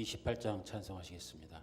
28장 찬송하시겠습니다.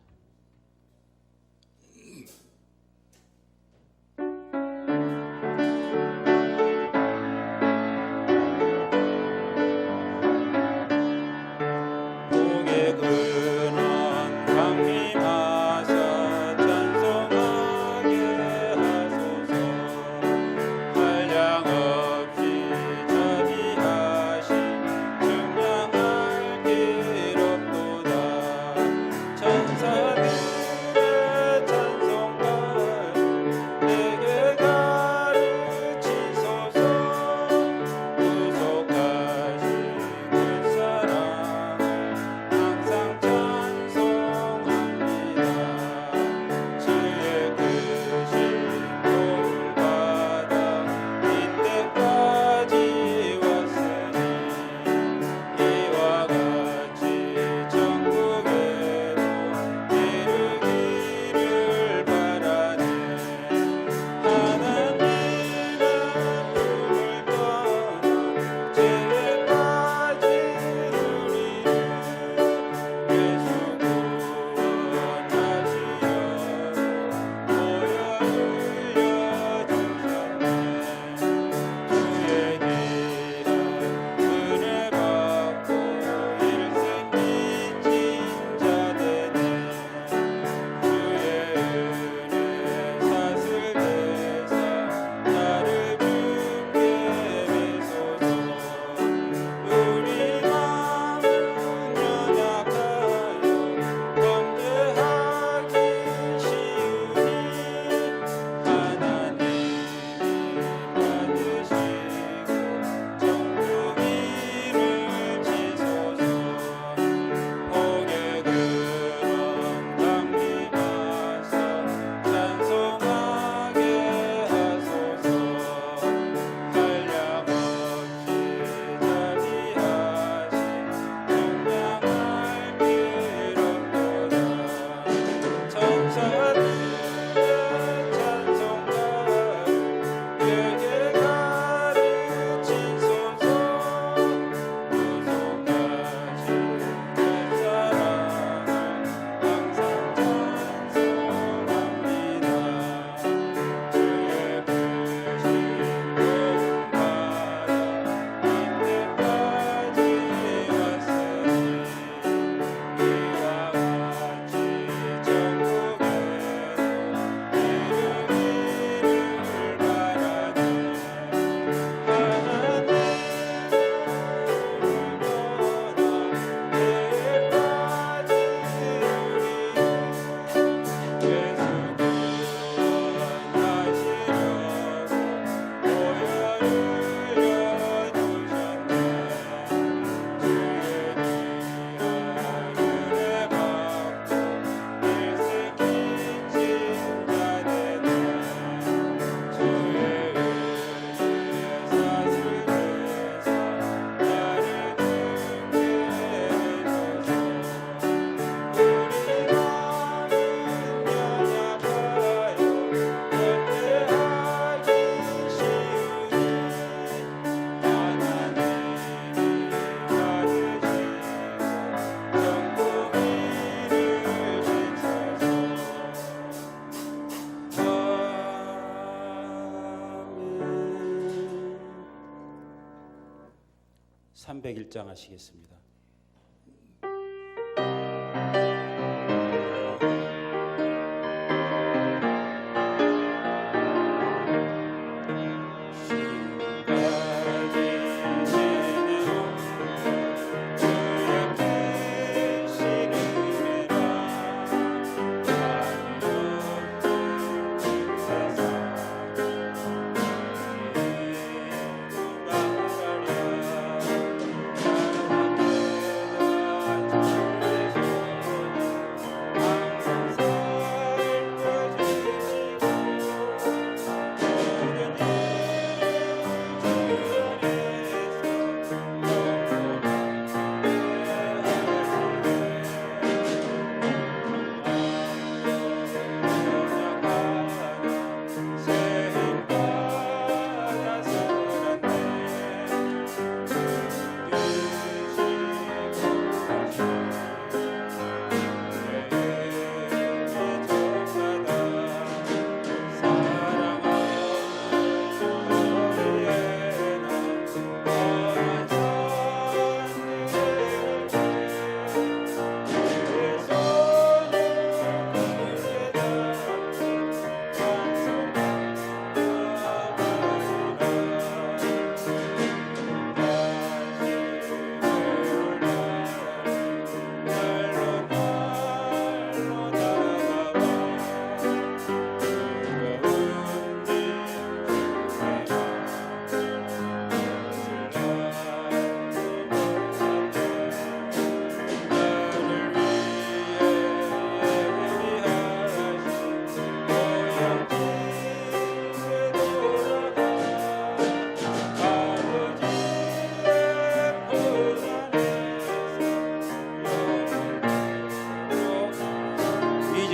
(301장) 하시겠습니다.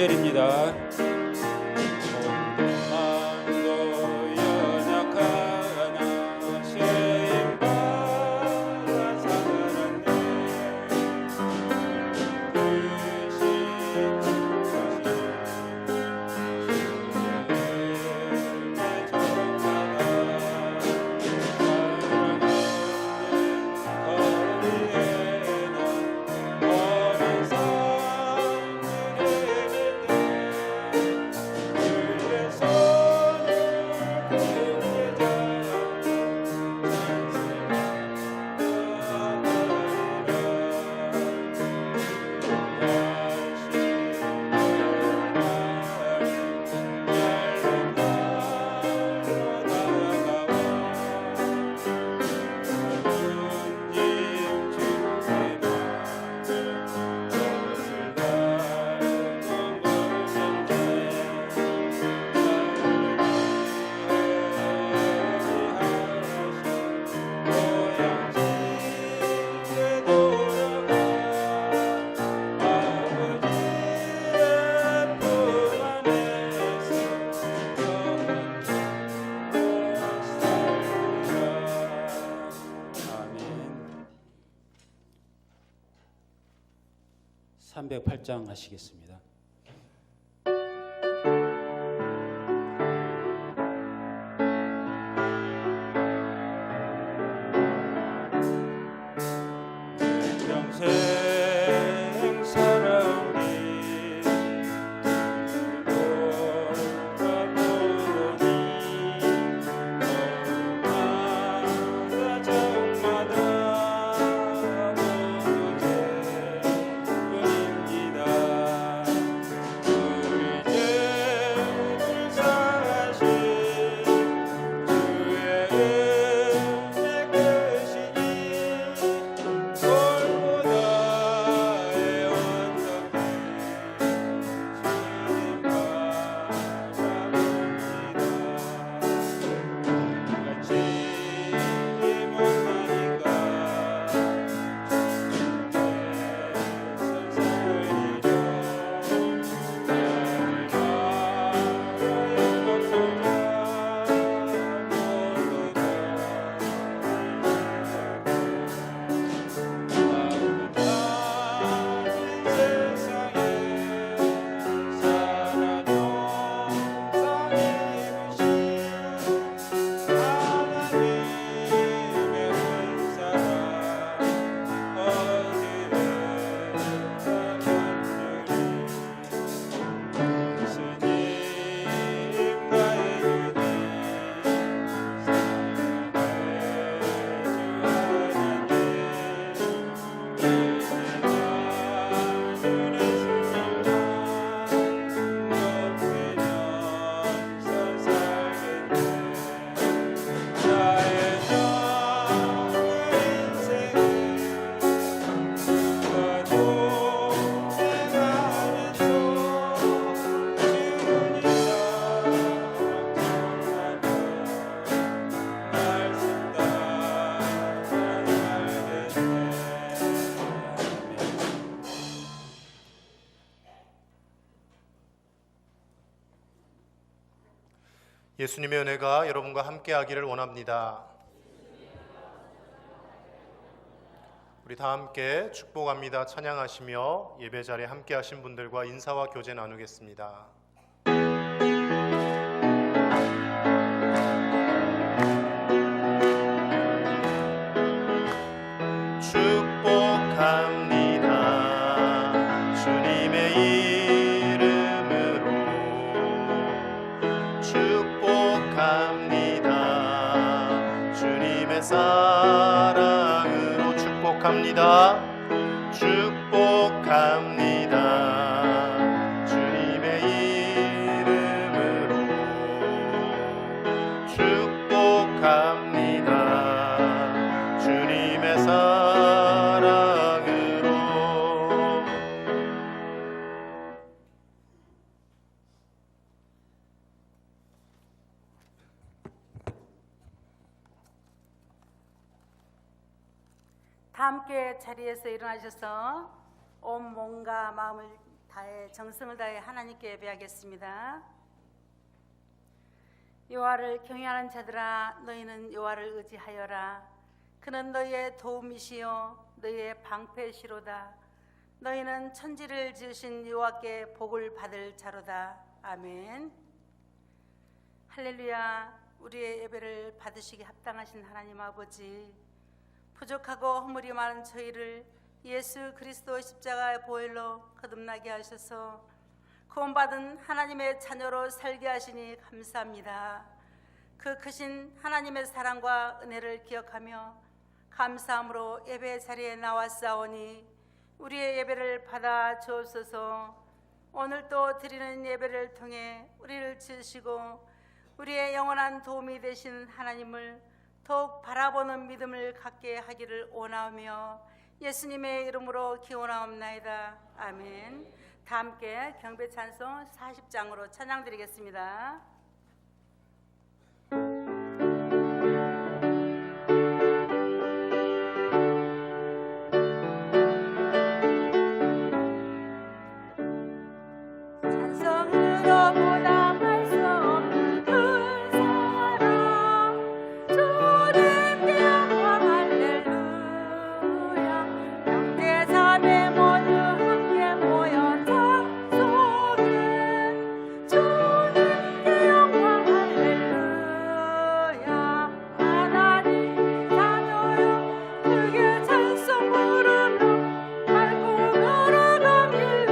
내립니다. 마음도 연약하나 죄인받아 살았네. 아멘. 308장 하시겠습니다. 평생 살아오니 돌아보니 날마다 저마다 모두 죄뿐입니다. 우리 죄를 사하신 주의 은혜 크시니 골고다의 언덕에 주님 바라봅니다. 같이 못하니까 예수님의 은혜가 여러분과 함께하기를 원합니다. 우리 다 함께 축복합니다 찬양하시며 예배 자리에 함께하신 분들과 인사와 교제 나누겠습니다. 축복합니다 주님의 이름으로 축복합니다 주님의 사랑으로 축복합니다 축복합니다 주님의 이름으로 축복합니다 주님의 사랑으로. 다 함께 자리에서 일어나셔서 온 몸과 마음을 다해 정성을 다해 하나님께 예배하겠습니다. 여호와를 경외하는 자들아, 너희는 여호와를 의지하여라. 그는 너희의 도움이시요 너희의 방패시로다. 너희는 천지를 지으신 여호와께 복을 받을 자로다. 아멘. 할렐루야. 우리의 예배를 받으시기 합당하신 하나님 아버지, 부족하고 허물이 많은 저희를 예수 그리스도 십자가의 보혈로 거듭나게 하셔서 구원받은 하나님의 자녀로 살게 하시니 감사합니다. 그 크신 하나님의 사랑과 은혜를 기억하며 감사함으로 예배 자리에 나왔사오니 우리의 예배를 받아 주옵소서. 오늘 또 드리는 예배를 통해 우리를 지으시고 우리의 영원한 도움이 되신 하나님을 더욱 바라보는 믿음을 갖게 하기를 원하며 예수님의 이름으로 기원하옵나이다. 아멘. 다 함께 경배 찬송 40장으로 찬양 드리겠습니다. 찬송으로 보답할 수 없는 그 사랑, 주님께 영광 할렐루야. 형제자매 모두 함께 모여 찬송해. 주님께 영광 할렐루야. 하나님 자녀여 크게 찬송 부르며 밝고 걸어간 길로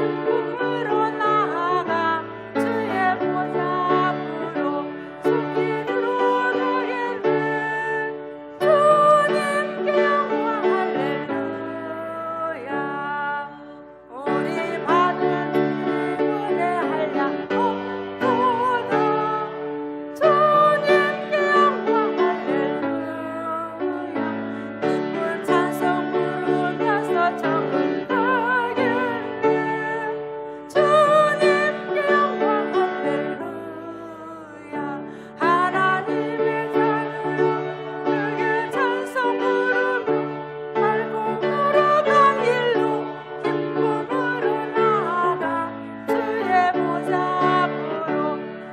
기쁨으로 나아가 주의 보좌 앞으로 속히 들어가겠네. 주님께 영광 할렐루야. 우리 받은 은혜 한량없도다. 주님께 영광 할렐루야. 기쁜 찬송 부르면서 정을 가겠네. 주님께 영광 할렐루야. 하나님의 자녀여 크게 찬송 부르며 밝고 걸어간 길로 기쁨으로 나아가 주의 보좌 앞으로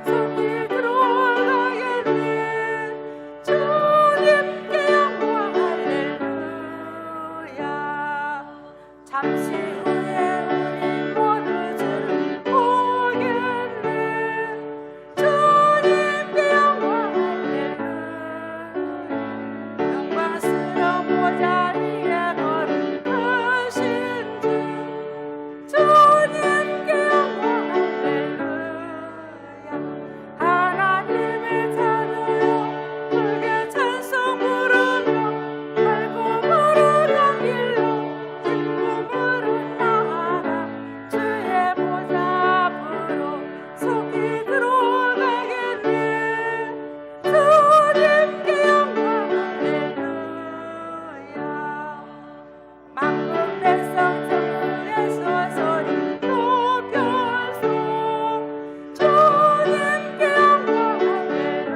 속히 들어가겠네. 주님께 영광 할렐루야. 잠시 후에 우리 모두 주를 보겠네. 주님께 영광 할렐루야. 영광스러운 보좌 위에 거룩하신 주, 주님께 영광 할렐루야. 하나님의 자녀여 크게 찬송 부르며 밝고 걸어간 길로 기쁨으로 나아가 주의 보좌 앞으로 속히 들어가겠네. 주님께 영광 할렐루야. 만국 백성 전부의 소소리 높여서 주님께 영광 할렐루야.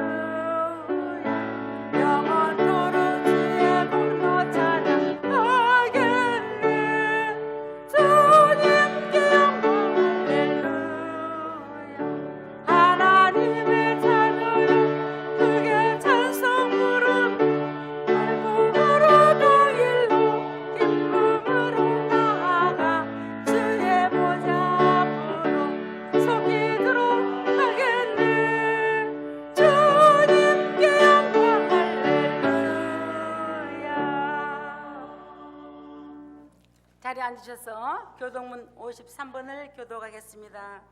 영원토록 주의 공로 찬양하겠네. 주님께 영광 할렐루야. 하나님의 자녀여 크게 찬송 부르며 밝고 걸어간 길로 기쁨으로 나아가 주의 보좌 앞으로 속히 들어가겠네. 주님께 영광 할렐루야. 자리에 앉으셔서 교동문 53번을 교독하겠습니다.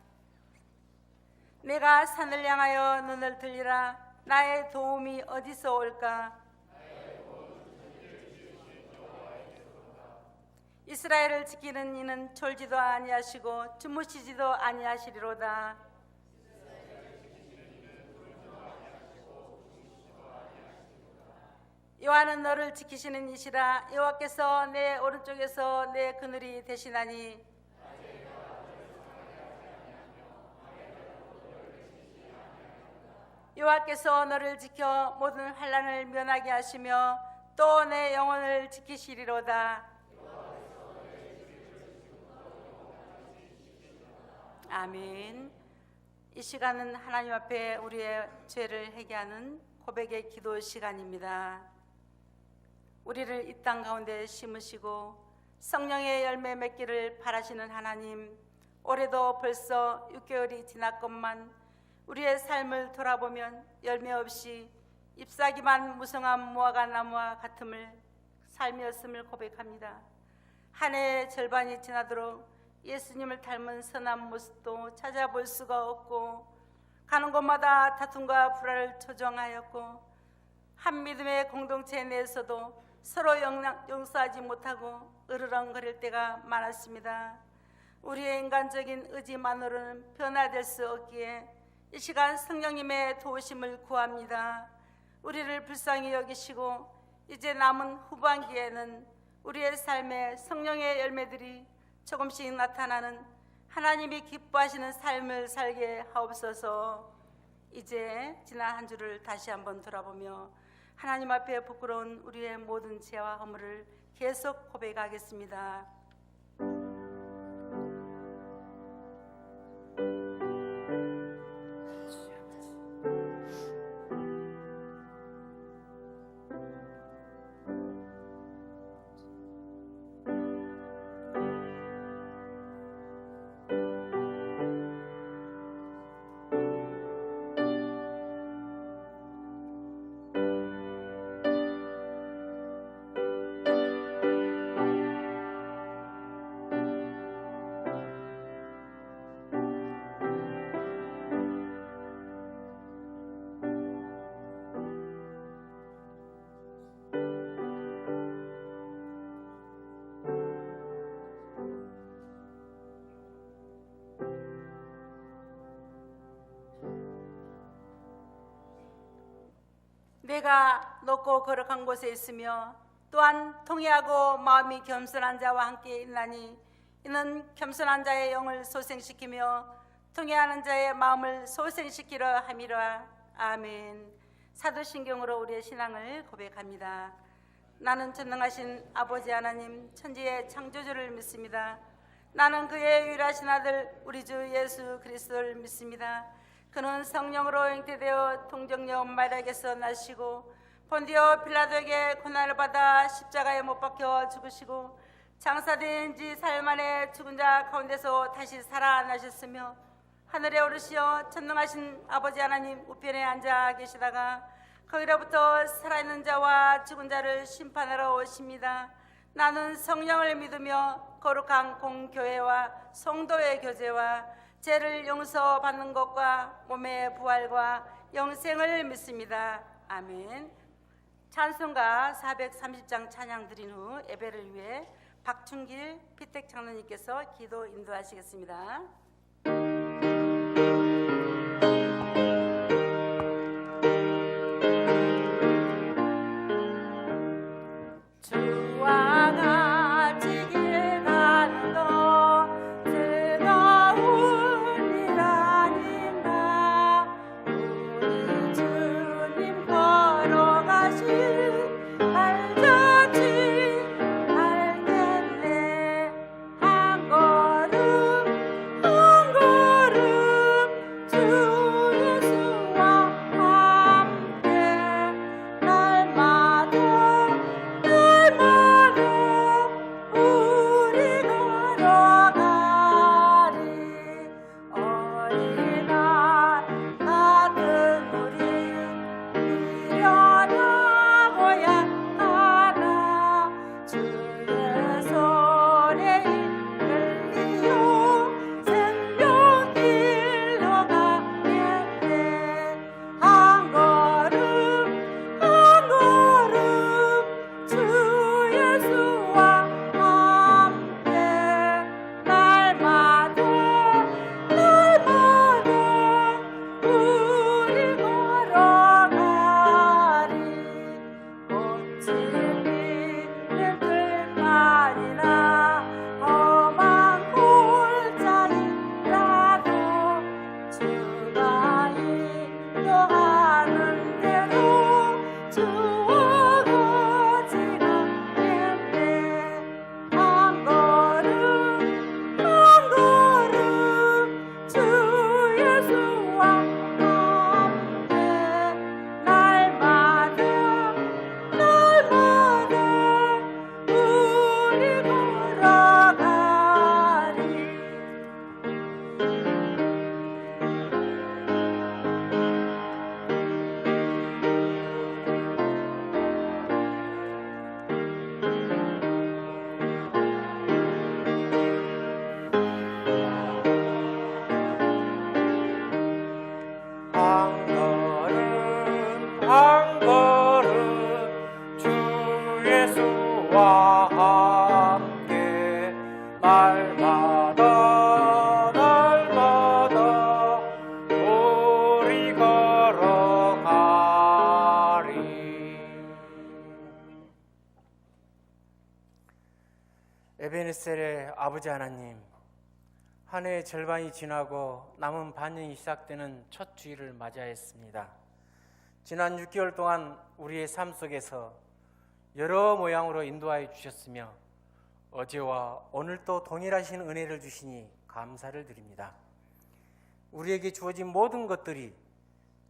내가 산을 향하여 눈을 들리라. 나의 도움이 어디서 올까? 이스라엘을 지키는 이는 졸지도 아니하시고 주무시지도 아니하시리로다. 여호와는 너를 지키시는 이시라. 여호와께서 내 오른쪽에서 내 그늘이 되시나니 여호와께서 너를 지켜 모든 환난을 면하게 하시며 또 내 영혼을 지키시리로다. 아멘. 이 시간은 하나님 앞에 우리의 죄를 회개하는 고백의 기도 시간입니다. 우리를 이 땅 가운데 심으시고 성령의 열매 맺기를 바라시는 하나님, 올해도 벌써 6개월이 지났건만 우리의 삶을 돌아보면 열매 없이 잎사귀만 무성한 무화과 나무와 같음을 삶이었음을 고백합니다. 한 해의 절반이 지나도록 예수님을 닮은 선한 모습도 찾아볼 수가 없고 가는 곳마다 다툼과 불화를 조정하였고 한 믿음의 공동체 내에서도 서로 용서하지 못하고 으르렁거릴 때가 많았습니다. 우리의 인간적인 의지만으로는 변화될 수 없기에 이 시간 성령님의 도우심을 구합니다. 우리를 불쌍히 여기시고 이제 남은 후반기에는 우리의 삶에 성령의 열매들이 조금씩 나타나는 하나님이 기뻐하시는 삶을 살게 하옵소서. 이제 지난 한 주를 다시 한번 돌아보며 하나님 앞에 부끄러운 우리의 모든 죄와 허물을 계속 고백하겠습니다. 내가 높고 거룩한 곳에 있으며 또한 통회하고 마음이 겸손한 자와 함께 있나니 이는 겸손한 자의 영을 소생시키며 통회하는 자의 마음을 소생시키려 함이라. 아멘. 사도신경으로 우리의 신앙을 고백합니다. 나는 전능하신 아버지 하나님 천지의 창조주를 믿습니다. 나는 그의 유일하신 아들 우리 주 예수 그리스도를 믿습니다. 그는 성령으로 잉태되어 동정녀 마리아에게서 나시고 본디오 빌라도에게 고난을 받아 십자가에 못 박혀 죽으시고 장사된 지 사흘 만에 죽은 자 가운데서 다시 살아나셨으며 하늘에 오르시어 전능하신 아버지 하나님 우편에 앉아 계시다가 거기로부터 살아있는 자와 죽은 자를 심판하러 오십니다. 나는 성령을 믿으며 거룩한 공교회와 성도의 교제와 죄를 용서받는 것과 몸의 부활과 영생을 믿습니다. 아멘. 찬송가 430장 찬양 드린 후 예배를 위해 박춘길 피택 장로님께서 기도 인도하시겠습니다. 한 걸음 한 걸음 주 예수와 함께 날마다 날마다 우리 걸어가리. 에베네셀의 아버지 하나님, 한 해의 절반이 지나고 남은 반년이 시작되는 첫 주일을 맞이하였습니다. 지난 6개월 동안 우리의 삶 속에서 여러 모양으로 인도하여 주셨으며 어제와 오늘도 동일하신 은혜를 주시니 감사를 드립니다. 우리에게 주어진 모든 것들이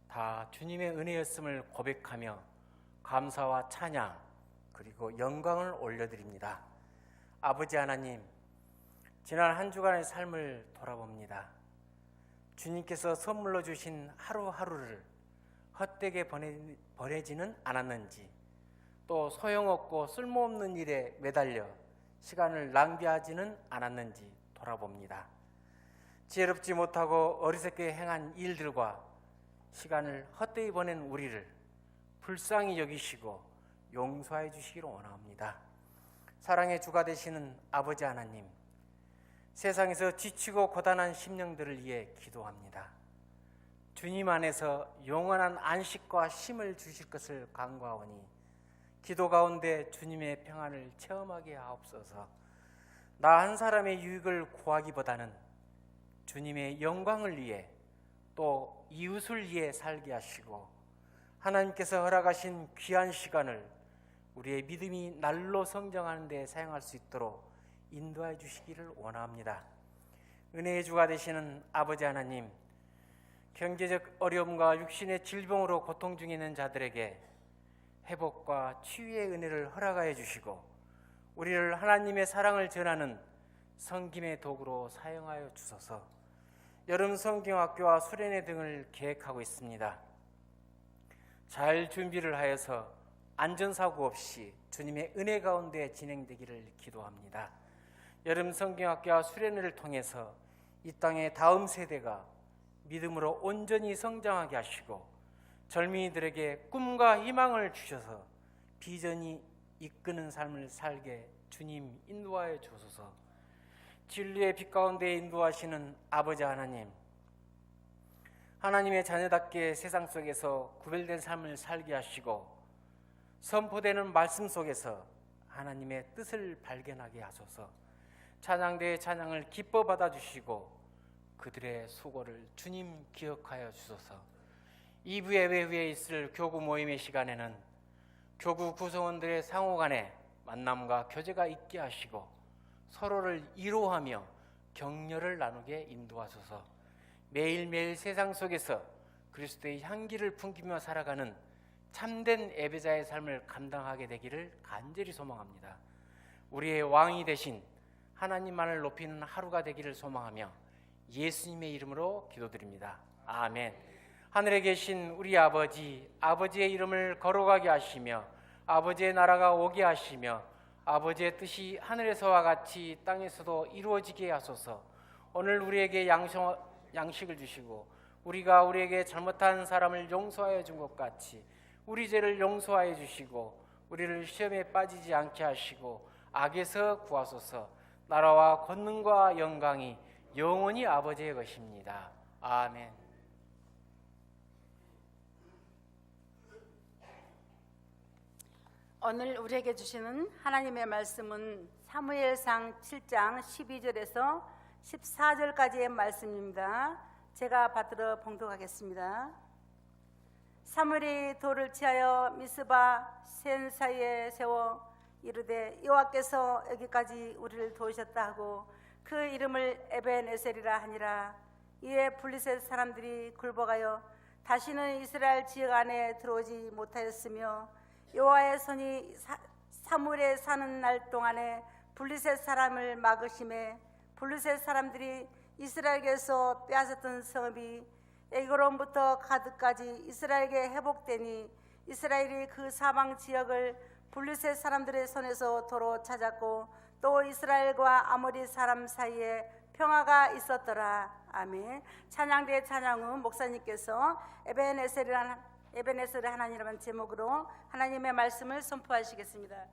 다 주님의 은혜였음을 고백하며 감사와 찬양 그리고 영광을 올려드립니다. 아버지 하나님, 지난 한 주간의 삶을 돌아봅니다. 주님께서 선물로 주신 하루하루를 헛되게 보내지는 않았는지, 또 소용없고 쓸모없는 일에 매달려 시간을 낭비하지는 않았는지 돌아봅니다. 지혜롭지 못하고 어리석게 행한 일들과 시간을 헛되이 보낸 우리를 불쌍히 여기시고 용서해 주시기를 원합니다. 사랑의 주가 되시는 아버지 하나님, 세상에서 지치고 고단한 심령들을 위해 기도합니다. 주님 안에서 영원한 안식과 쉼을 주실 것을 간구하오니 기도 가운데 주님의 평안을 체험하게 하옵소서. 나 한 사람의 유익을 구하기보다는 주님의 영광을 위해 또 이웃을 위해 살게 하시고 하나님께서 허락하신 귀한 시간을 우리의 믿음이 날로 성장하는 데 사용할 수 있도록 인도해 주시기를 원합니다. 은혜의 주가 되시는 아버지 하나님, 경제적 어려움과 육신의 질병으로 고통 중에 있는 자들에게 회복과 치유의 은혜를 허락하여 주시고 우리를 하나님의 사랑을 전하는 성김의 도구로 사용하여 주소서. 여름 성경학교와 수련회 등을 계획하고 있습니다. 잘 준비를 하여서 안전사고 없이 주님의 은혜 가운데 진행되기를 기도합니다. 여름 성경학교와 수련회를 통해서 이 땅의 다음 세대가 믿음으로 온전히 성장하게 하시고 젊은이들에게 꿈과 희망을 주셔서 비전이 이끄는 삶을 살게 주님 인도하여 주소서. 진리의 빛 가운데 인도하시는 아버지 하나님, 하나님의 자녀답게 세상 속에서 구별된 삶을 살게 하시고 선포되는 말씀 속에서 하나님의 뜻을 발견하게 하소서. 찬양대의 찬양을 기뻐 받아주시고 그들의 수고를 주님 기억하여 주소서. 2부 예배 후에 있을 교구 모임의 시간에는 교구 구성원들의 상호간에 만남과 교제가 있게 하시고 서로를 위로하며 격려를 나누게 인도하소서. 매일매일 세상 속에서 그리스도의 향기를 풍기며 살아가는 참된 예배자의 삶을 감당하게 되기를 간절히 소망합니다. 우리의 왕이 되신 하나님만을 높이는 하루가 되기를 소망하며 예수님의 이름으로 기도드립니다. 아멘. 하늘에 계신 우리 아버지, 아버지의 이름을 거룩하게 하시며 아버지의 나라가 오게 하시며 아버지의 뜻이 하늘에서와 같이 땅에서도 이루어지게 하소서. 오늘 우리에게 양식을 주시고 우리가 우리에게 잘못한 사람을 용서하여 준 것 같이 우리 죄를 용서하여 주시고 우리를 시험에 빠지지 않게 하시고 악에서 구하소서. 나라와 권능과 영광이 영원히 아버지의 것입니다. 아멘. 오늘 우리에게 주시는 하나님의 말씀은 사무엘상 7장 12절에서 14절까지의 말씀입니다. 제가 받들어 봉독하겠습니다. 사무엘이 돌을 치하여 미스바 센 사이에 세워 이르되 여호와께서 여기까지 우리를 도우셨다 하고 그 이름을 에벤에셀이라 하니라. 이에 블리셋 사람들이 굴복하여 다시는 이스라엘 지역 안에 들어오지 못하였으며 여호와의 손이 사무엘에 사는 날 동안에 블리셋 사람을 막으심에 블리셋 사람들이 이스라엘에게서 빼앗았던 성읍이 에그론부터 가드까지 이스라엘에게 회복되니 이스라엘이 그 사방 지역을 블리셋 사람들의 손에서 도로 찾았고 또 이스라엘과 아모리 사람 사이에 평화가 있었더라. 아멘. 찬양대 찬양 후 목사님께서 에벤에셀이라는 에베네스를 하나님이라는 제목으로 하나님의 말씀을 선포하시겠습니다.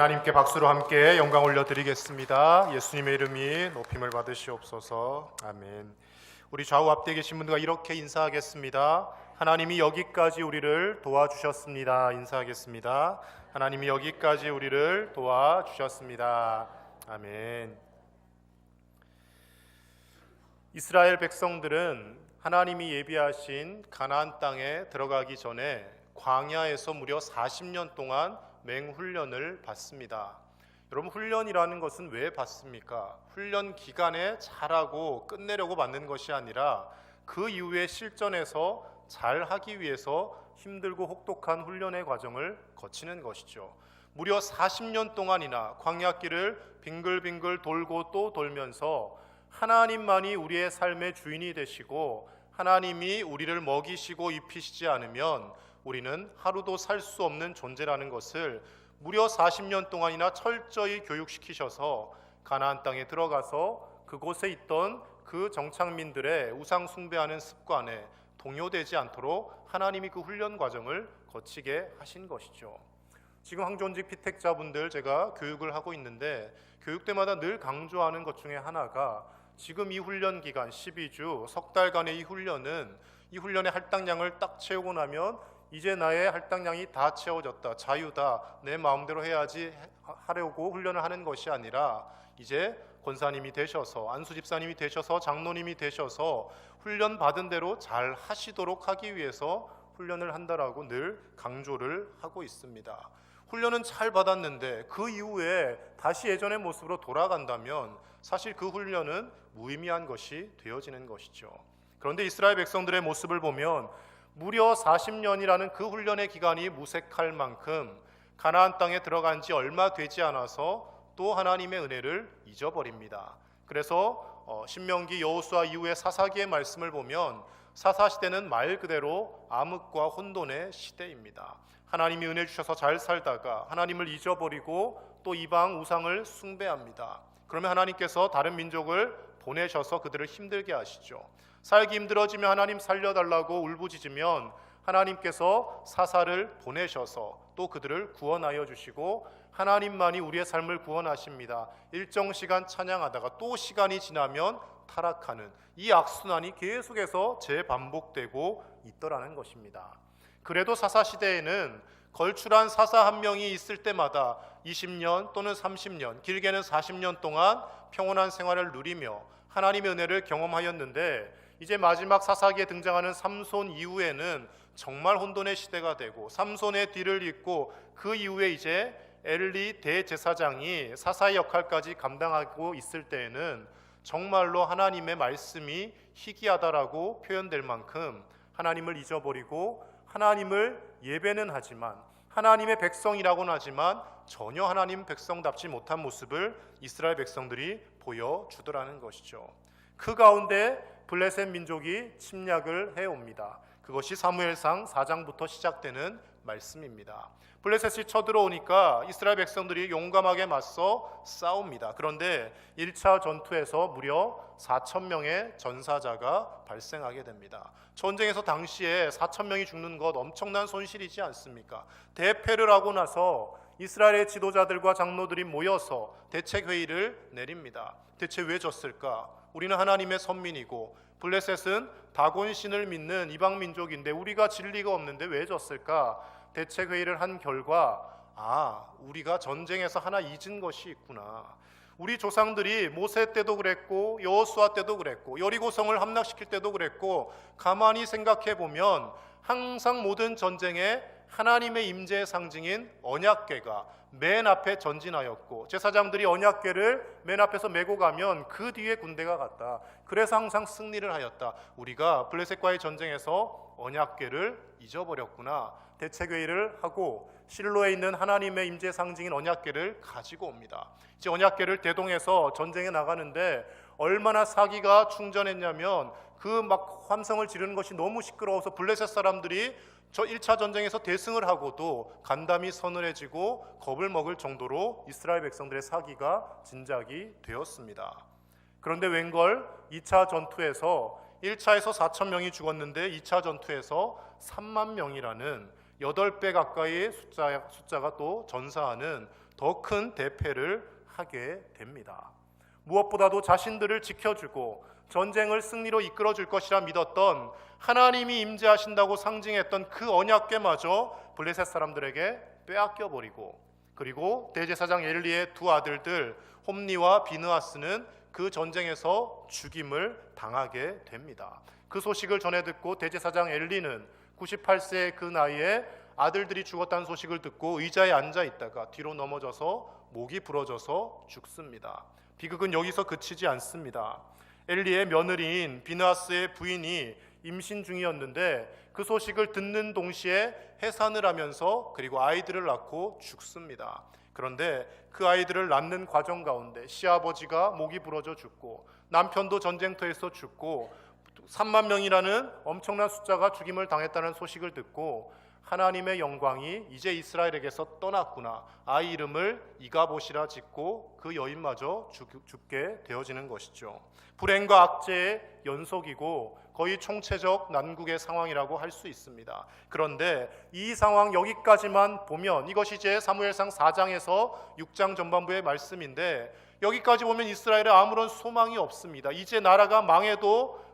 하나님께 박수로 함께 영광 올려드리겠습니다. 예수님의 이름이 높임을 받으시옵소서. 아멘. 우리 좌우 앞뒤에 계신 분들과 이렇게 인사하겠습니다. 하나님이 여기까지 우리를 도와주셨습니다. 인사하겠습니다. 하나님이 여기까지 우리를 도와주셨습니다. 아멘. 이스라엘 백성들은 하나님이 예비하신 가나안 땅에 들어가기 전에 광야에서 무려 40년 동안 맹훈련을 받습니다. 여러분, 훈련이라는 것은 왜 받습니까? 훈련 기간에 잘하고 끝내려고 받는 것이 아니라 그 이후에 실전에서 잘하기 위해서 힘들고 혹독한 훈련의 과정을 거치는 것이죠. 무려 40년 동안이나 광야길을 빙글빙글 돌고 또 돌면서 하나님만이 우리의 삶의 주인이 되시고 하나님이 우리를 먹이시고 입히시지 않으면 우리는 하루도 살 수 없는 존재라는 것을 무려 40년 동안이나 철저히 교육시키셔서 가나안 땅에 들어가서 그곳에 있던 그 정착민들의 우상 숭배하는 습관에 동요되지 않도록 하나님이 그 훈련 과정을 거치게 하신 것이죠. 지금 황존직 피택자분들 제가 교육을 하고 있는데 교육 때마다 늘 강조하는 것 중에 하나가 지금 이 훈련 기간 12주 석 달간의 이 훈련은 이 훈련의 할당량을 딱 채우고 나면 이제 나의 할당량이 다 채워졌다, 자유다, 내 마음대로 해야지 하려고 훈련을 하는 것이 아니라 이제 권사님이 되셔서, 안수 집사님이 되셔서, 장로님이 되셔서 훈련 받은 대로 잘 하시도록 하기 위해서 훈련을 한다라고 늘 강조를 하고 있습니다. 훈련은 잘 받았는데 그 이후에 다시 예전의 모습으로 돌아간다면 사실 그 훈련은 무의미한 것이 되어지는 것이죠. 그런데 이스라엘 백성들의 모습을 보면 무려 40년이라는 그 훈련의 기간이 무색할 만큼 가나안 땅에 들어간 지 얼마 되지 않아서 또 하나님의 은혜를 잊어버립니다. 그래서 신명기 여호수아 이후의 사사기의 말씀을 보면 사사시대는 말 그대로 암흑과 혼돈의 시대입니다. 하나님이 은혜 주셔서 잘 살다가 하나님을 잊어버리고 또 이방 우상을 숭배합니다. 그러면 하나님께서 다른 민족을 보내셔서 그들을 힘들게 하시죠. 살기 힘들어지면 하나님 살려달라고 울부짖으면 하나님께서 사사를 보내셔서 또 그들을 구원하여 주시고 하나님만이 우리의 삶을 구원하십니다. 일정 시간 찬양하다가 또 시간이 지나면 타락하는 이 악순환이 계속해서 재반복되고 있더라는 것입니다. 그래도 사사시대에는 걸출한 사사 한 명이 있을 때마다 20년 또는 30년, 길게는 40년 동안 평온한 생활을 누리며 하나님의 은혜를 경험하였는데 이제 마지막 사사기에 등장하는 삼손 이후에는 정말 혼돈의 시대가 되고 삼손의 뒤를 잇고 그 이후에 이제 엘리 대제사장이 사사의 역할까지 감당하고 있을 때에는 정말로 하나님의 말씀이 희귀하다라고 표현될 만큼 하나님을 잊어버리고 하나님을 예배는 하지만 하나님의 백성이라고는 하지만 전혀 하나님 백성답지 못한 모습을 이스라엘 백성들이 보여주더라는 것이죠. 그 가운데 블레셋 민족이 침략을 해옵니다. 그것이 사무엘상 4장부터 시작되는 말씀입니다. 블레셋이 쳐들어오니까 이스라엘 백성들이 용감하게 맞서 싸웁니다. 그런데 1차 전투에서 무려 4,000명의 전사자가 발생하게 됩니다. 전쟁에서 당시에 4,000명이 죽는 것 엄청난 손실이지 않습니까? 대패를 하고 나서 이스라엘의 지도자들과 장로들이 모여서 대책회의를 내립니다. 대체 왜 졌을까? 우리는 하나님의 선민이고 블레셋은 다곤신을 믿는 이방 민족인데 우리가 진리가 없는데 왜 졌을까? 대책회의를 한 결과 우리가 전쟁에서 하나 잊은 것이 있구나. 우리 조상들이 모세 때도 그랬고 여호수아 때도 그랬고 여리고성을 함락시킬 때도 그랬고 가만히 생각해 보면 항상 모든 전쟁에 하나님의 임재의 상징인 언약궤가 맨 앞에 전진하였고 제사장들이 언약궤를 맨 앞에서 메고 가면 그 뒤에 군대가 갔다. 그래서 항상 승리를 하였다. 우리가 블레셋과의 전쟁에서 언약궤를 잊어버렸구나. 대책회의를 하고 실로에 있는 하나님의 임재 상징인 언약궤를 가지고 옵니다. 이제 언약궤를 대동해서 전쟁에 나가는데 얼마나 사기가 충전했냐면 그 막 함성을 지르는 것이 너무 시끄러워서 블레셋 사람들이 저 1차 전쟁에서 대승을 하고도 간담이 서늘해지고 겁을 먹을 정도로 이스라엘 백성들의 사기가 진작이 되었습니다. 그런데 웬걸 2차 전투에서 1차에서 4,000명이 죽었는데 2차 전투에서 3만 명이라는 8배 가까이의 숫자가 또 전사하는 더 큰 대패를 하게 됩니다. 무엇보다도 자신들을 지켜주고 전쟁을 승리로 이끌어줄 것이라 믿었던 하나님이 임재하신다고 상징했던 그 언약궤마저 블레셋 사람들에게 빼앗겨버리고 그리고 대제사장 엘리의 두 아들들 홈니와 비느하스는 그 전쟁에서 죽임을 당하게 됩니다. 그 소식을 전해 듣고 대제사장 엘리는 98세의 그 나이에 아들들이 죽었다는 소식을 듣고 의자에 앉아 있다가 뒤로 넘어져서 목이 부러져서 죽습니다. 비극은 여기서 그치지 않습니다. 엘리의 며느리인 비느하스의 부인이 임신 중이었는데 그 소식을 듣는 동시에 해산을 하면서 그리고 아이들을 낳고 죽습니다. 그런데 그 아이들을 낳는 과정 가운데 시아버지가 목이 부러져 죽고 남편도 전쟁터에서 죽고 3만 명이라는 엄청난 숫자가 죽임을 당했다는 소식을 듣고 하나님의 영광이 이제 이스라엘에게서 떠났구나. 아이 이름을 이가봇이라 짓고 그 여인마저 죽게 되어지는 것이죠. 불행과 악재의 연속이고 거의 총체적 난국의 상황이라고 할 수 있습니다. 그런데 이 상황 여기까지만 보면 이것이 이제 사무엘상 4장에서 6장 전반부의 말씀인데 여기까지 보면 이스라엘에 아무런 소망이 없습니다. 이제 나라가 망해도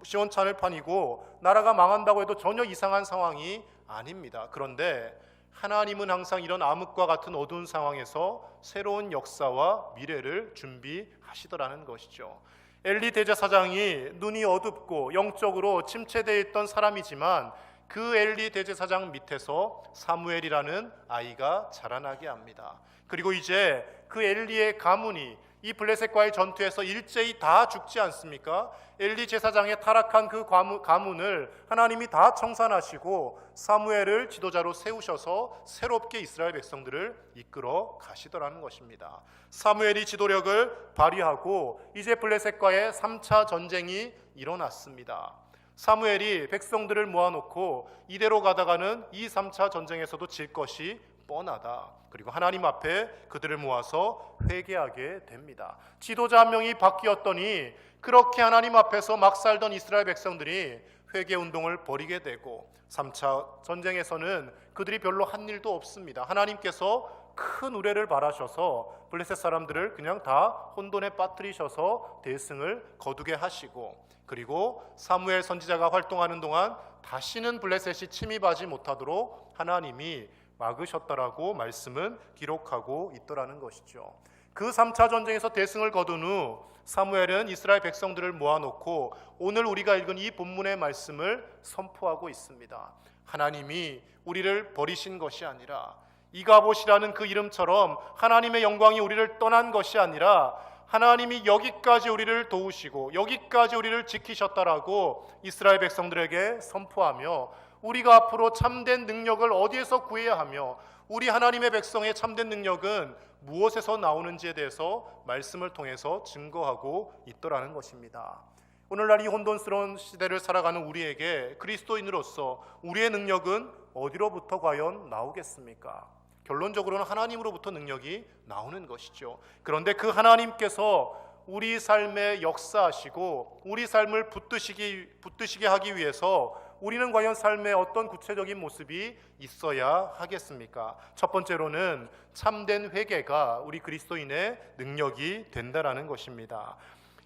시원찮을 판이고 나라가 망한다고 해도 전혀 이상한 상황이 아닙니다. 그런데 하나님은 항상 이런 암흑과 같은 어두운 상황에서 새로운 역사와 미래를 준비하시더라는 것이죠. 엘리 대제사장이 눈이 어둡고 영적으로 침체되어 있던 사람이지만 그 엘리 대제사장 밑에서 사무엘이라는 아이가 자라나게 합니다. 그리고 이제 그 엘리의 가문이 이 블레셋과의 전투에서 일제히 다 죽지 않습니까? 엘리 제사장의 타락한 그 가문을 하나님이 다 청산하시고 사무엘을 지도자로 세우셔서 새롭게 이스라엘 백성들을 이끌어 가시더라는 것입니다. 사무엘이 지도력을 발휘하고 이제 블레셋과의 3차 전쟁이 일어났습니다. 사무엘이 백성들을 모아놓고 이대로 가다가는 이 3차 전쟁에서도 질 것이 뻔하다. 그리고 하나님 앞에 그들을 모아서 회개하게 됩니다. 지도자 한 명이 바뀌었더니 그렇게 하나님 앞에서 막 살던 이스라엘 백성들이 회개 운동을 벌이게 되고 3차 전쟁에서는 그들이 별로 한 일도 없습니다. 하나님께서 큰 우레를 발하셔서 블레셋 사람들을 그냥 다 혼돈에 빠뜨리셔서 대승을 거두게 하시고, 그리고 사무엘 선지자가 활동하는 동안 다시는 블레셋이 침입하지 못하도록 하나님이 막으셨다라고 말씀은 기록하고 있더라는 것이죠. 그 3차 전쟁에서 대승을 거둔 후 사무엘은 이스라엘 백성들을 모아놓고 오늘 우리가 읽은 이 본문의 말씀을 선포하고 있습니다. 하나님이 우리를 버리신 것이 아니라, 이가봇이라는 그 이름처럼 하나님의 영광이 우리를 떠난 것이 아니라 하나님이 여기까지 우리를 도우시고 여기까지 우리를 지키셨다라고 이스라엘 백성들에게 선포하며, 우리가 앞으로 참된 능력을 어디에서 구해야 하며 우리 하나님의 백성의 참된 능력은 무엇에서 나오는지에 대해서 말씀을 통해서 증거하고 있더라는 것입니다. 오늘날 이 혼돈스러운 시대를 살아가는 우리에게 그리스도인으로서 우리의 능력은 어디로부터 과연 나오겠습니까? 결론적으로는 하나님으로부터 능력이 나오는 것이죠. 그런데 그 하나님께서 우리 삶에 역사하시고 우리 삶을 붙드시게 하기 위해서 우리는 과연 삶의 어떤 구체적인 모습이 있어야 하겠습니까? 첫 번째로는 참된 회개가 우리 그리스도인의 능력이 된다라는 것입니다.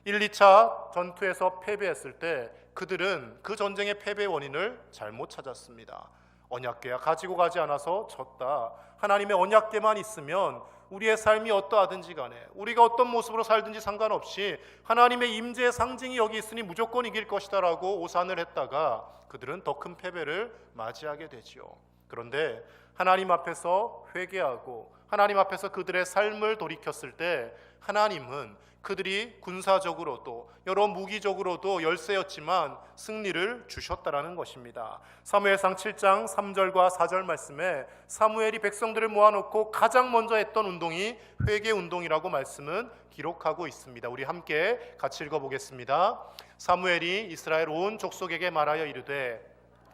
1, 2차 전투에서 패배했을 때 그들은 그 전쟁의 패배의 원인을 잘못 찾았습니다. 언약궤가 가지고 가지 않아서 졌다. 하나님의 언약궤만 있으면 우리의 삶이 어떠하든지 간에 우리가 어떤 모습으로 살든지 상관없이 하나님의 임재의 상징이 여기 있으니 무조건 이길 것이다 라고 오산을 했다가 그들은 더 큰 패배를 맞이하게 되지요. 그런데 하나님 앞에서 회개하고 하나님 앞에서 그들의 삶을 돌이켰을 때 하나님은 그들이 군사적으로도 여러 무기적으로도 열세였지만 승리를 주셨다라는 것입니다. 사무엘상 7장 3절과 4절 말씀에 사무엘이 백성들을 모아놓고 가장 먼저 했던 운동이 회개 운동이라고 말씀은 기록하고 있습니다. 우리 함께 같이 읽어보겠습니다. 사무엘이 이스라엘 온 족속에게 말하여 이르되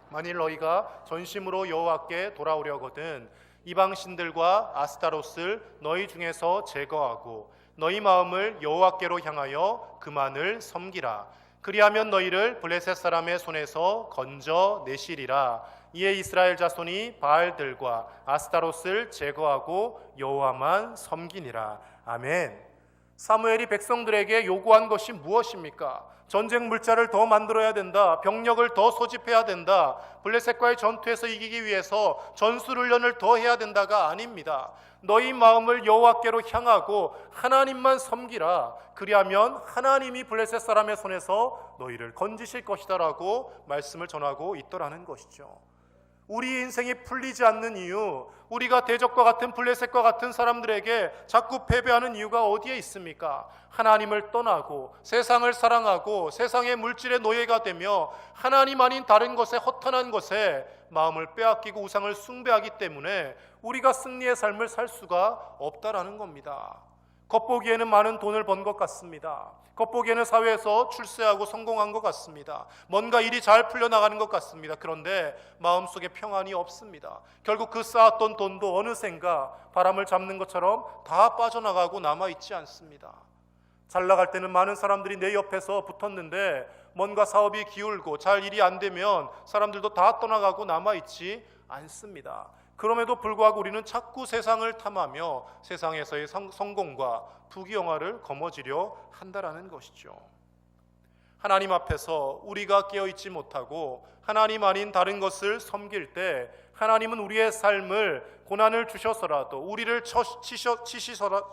만일 너희가 전심으로 여호와께 돌아오려거든 이방 신들과 아스타롯을 너희 중에서 제거하고 너희 마음을 여호와께로 향하여 그만을 섬기라. 그리하면 너희를 블레셋 사람의 손에서 건져내시리라. 이에 이스라엘 자손이 바알들과 아스타롯을 제거하고 여호와만 섬기니라. 아멘. 사무엘이 백성들에게 요구한 것이 무엇입니까? 전쟁 물자를 더 만들어야 된다. 병력을 더 소집해야 된다. 블레셋과의 전투에서 이기기 위해서 전술훈련을 더 해야 된다가 아닙니다. 너희 마음을 여호와께로 향하고 하나님만 섬기라. 그리하면 하나님이 블레셋 사람의 손에서 너희를 건지실 것이다 라고 말씀을 전하고 있더라는 것이죠. 우리 인생이 풀리지 않는 이유, 우리가 대적과 같은 블레셋과 같은 사람들에게 자꾸 패배하는 이유가 어디에 있습니까? 하나님을 떠나고 세상을 사랑하고 세상의 물질의 노예가 되며 하나님 아닌 다른 것에, 허탄한 것에 마음을 빼앗기고 우상을 숭배하기 때문에 우리가 승리의 삶을 살 수가 없다라는 겁니다. 겉보기에는 많은 돈을 번 것 같습니다. 겉보기에는 사회에서 출세하고 성공한 것 같습니다. 뭔가 일이 잘 풀려나가는 것 같습니다. 그런데 마음속에 평안이 없습니다. 결국 그 쌓았던 돈도 어느샌가 바람을 잡는 것처럼 다 빠져나가고 남아있지 않습니다. 잘 나갈 때는 많은 사람들이 내 옆에서 붙었는데 뭔가 사업이 기울고 잘 일이 안 되면 사람들도 다 떠나가고 남아있지 않습니다. 그럼에도 불구하고 우리는 자꾸 세상을 탐하며 세상에서의 성공과 부귀영화를 거머쥐려 한다라는 것이죠. 하나님 앞에서 우리가 깨어있지 못하고 하나님 아닌 다른 것을 섬길 때 하나님은 우리의 삶을 고난을 주셔서라도 우리를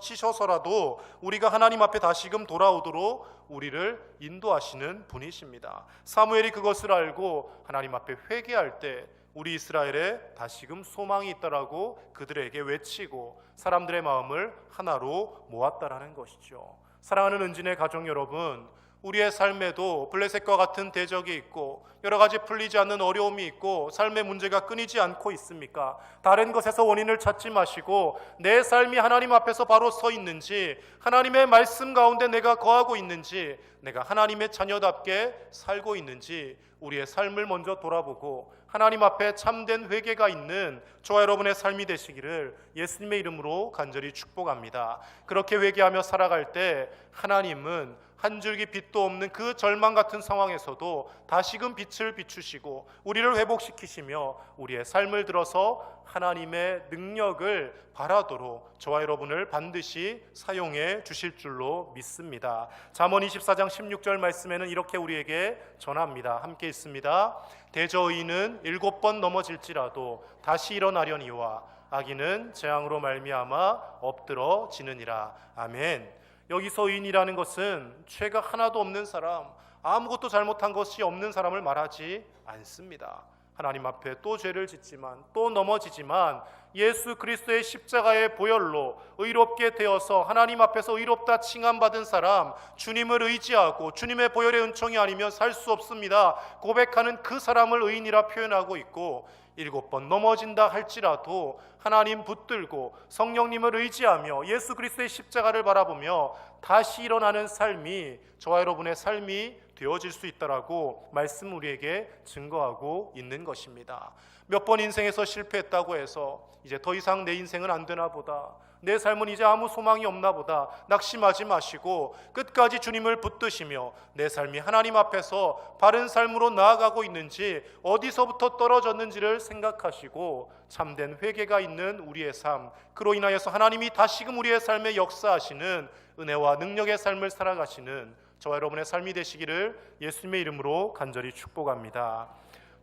치셔서라도 우리가 하나님 앞에 다시금 돌아오도록 우리를 인도하시는 분이십니다. 사무엘이 그것을 알고 하나님 앞에 회개할 때 우리 이스라엘에 다시금 소망이 있다라고 그들에게 외치고 사람들의 마음을 하나로 모았다라는 것이죠. 사랑하는 은진의 가족 여러분, 우리의 삶에도 블레셋과 같은 대적이 있고 여러 가지 풀리지 않는 어려움이 있고 삶의 문제가 끊이지 않고 있습니까? 다른 것에서 원인을 찾지 마시고 내 삶이 하나님 앞에서 바로 서 있는지, 하나님의 말씀 가운데 내가 거하고 있는지, 내가 하나님의 자녀답게 살고 있는지 우리의 삶을 먼저 돌아보고 하나님 앞에 참된 회개가 있는 저와 여러분의 삶이 되시기를 예수님의 이름으로 간절히 축복합니다. 그렇게 회개하며 살아갈 때 하나님은 한 줄기 빛도 없는 그 절망 같은 상황에서도 다시금 빛을 비추시고 우리를 회복시키시며 우리의 삶을 들어서 하나님의 능력을 바라도록 저와 여러분을 반드시 사용해 주실 줄로 믿습니다. 잠언 24장 16절 말씀에는 이렇게 우리에게 전합니다. 함께 있습니다. 대저의인은 7번 넘어질지라도 다시 일어나려니와 악인은 재앙으로 말미암아 엎드러지느니라. 아멘. 여기서 의인이라는 것은 죄가 하나도 없는 사람, 아무것도 잘못한 것이 없는 사람을 말하지 않습니다. 하나님 앞에 또 죄를 짓지만 또 넘어지지만 예수 그리스도의 십자가의 보혈로 의롭게 되어서 하나님 앞에서 의롭다 칭함받은 사람, 주님을 의지하고 주님의 보혈의 은총이 아니면 살 수 없습니다 고백하는 그 사람을 의인이라 표현하고 있고, 7번 넘어진다 할지라도 하나님 붙들고 성령님을 의지하며 예수 그리스도의 십자가를 바라보며 다시 일어나는 삶이 저와 여러분의 삶이 되어질 수 있다라고 말씀 우리에게 증거하고 있는 것입니다. 몇 번 인생에서 실패했다고 해서 이제 더 이상 내 인생은 안 되나 보다, 내 삶은 이제 아무 소망이 없나 보다 낙심하지 마시고 끝까지 주님을 붙드시며 내 삶이 하나님 앞에서 바른 삶으로 나아가고 있는지, 어디서부터 떨어졌는지를 생각하시고 참된 회개가 있는 우리의 삶, 그로 인하여서 하나님이 다시금 우리의 삶에 역사하시는 은혜와 능력의 삶을 살아가시는 저와 여러분의 삶이 되시기를 예수님의 이름으로 간절히 축복합니다.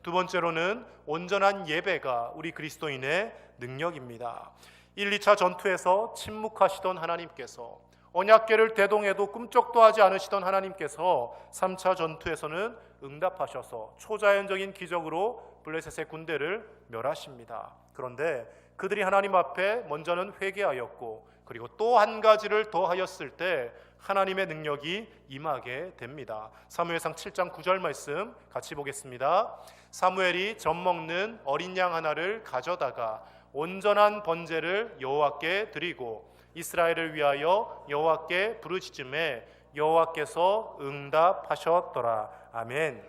두 번째로는 온전한 예배가 우리 그리스도인의 능력입니다. 1, 2차 전투에서 침묵하시던 하나님께서, 언약궤를 대동해도 꿈쩍도 하지 않으시던 하나님께서 3차 전투에서는 응답하셔서 초자연적인 기적으로 블레셋의 군대를 멸하십니다. 그런데 그들이 하나님 앞에 먼저는 회개하였고 그리고 또 한 가지를 더 하였을 때 하나님의 능력이 임하게 됩니다. 사무엘상 7장 9절 말씀 같이 보겠습니다. 사무엘이 젖 먹는 어린 양 하나를 가져다가 온전한 번제를 여호와께 드리고 이스라엘을 위하여 여호와께 부르짖음에 여호와께서 응답하셨더라. 아멘.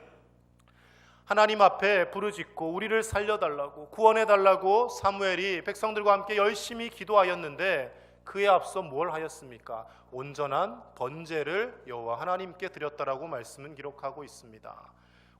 하나님 앞에 부르짖고 우리를 살려달라고 구원해달라고 사무엘이 백성들과 함께 열심히 기도하였는데 그에 앞서 뭘 하였습니까? 온전한 번제를 여호와 하나님께 드렸다라고 말씀은 기록하고 있습니다.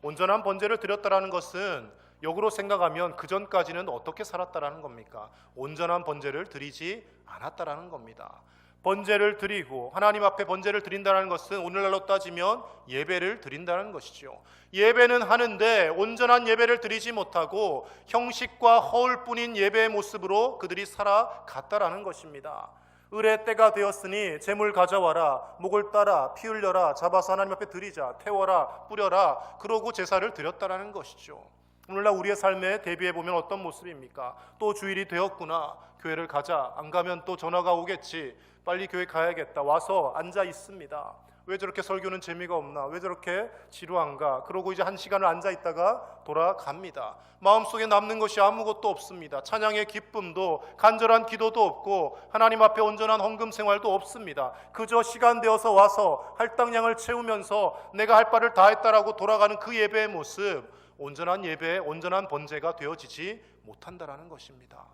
온전한 번제를 드렸다라는 것은 역으로 생각하면 그 전까지는 어떻게 살았다라는 겁니까? 온전한 번제를 드리지 않았다라는 겁니다. 번제를 드리고 하나님 앞에 번제를 드린다는 것은 오늘날로 따지면 예배를 드린다는 것이죠. 예배는 하는데 온전한 예배를 드리지 못하고 형식과 허울뿐인 예배의 모습으로 그들이 살아갔다라는 것입니다. 을의 때가 되었으니 재물 가져와라, 목을 따라 피 흘려라, 잡아서 하나님 앞에 드리자, 태워라, 뿌려라, 그러고 제사를 드렸다라는 것이죠. 오늘날 우리의 삶에 대비해보면 어떤 모습입니까? 또 주일이 되었구나, 교회를 가자, 안 가면 또 전화가 오겠지, 빨리 교회 가야겠다, 와서 앉아 있습니다. 왜 저렇게 설교는 재미가 없나, 왜 저렇게 지루한가, 그러고 이제 1시간을 앉아 있다가 돌아갑니다. 마음속에 남는 것이 아무것도 없습니다. 찬양의 기쁨도 간절한 기도도 없고 하나님 앞에 온전한 헌금 생활도 없습니다. 그저 시간 되어서 와서 할당량을 채우면서 내가 할 바를 다 했다라고 돌아가는 그 예배의 모습, 온전한 예배, 온전한 번제가 되어지지 못한다라는 것입니다.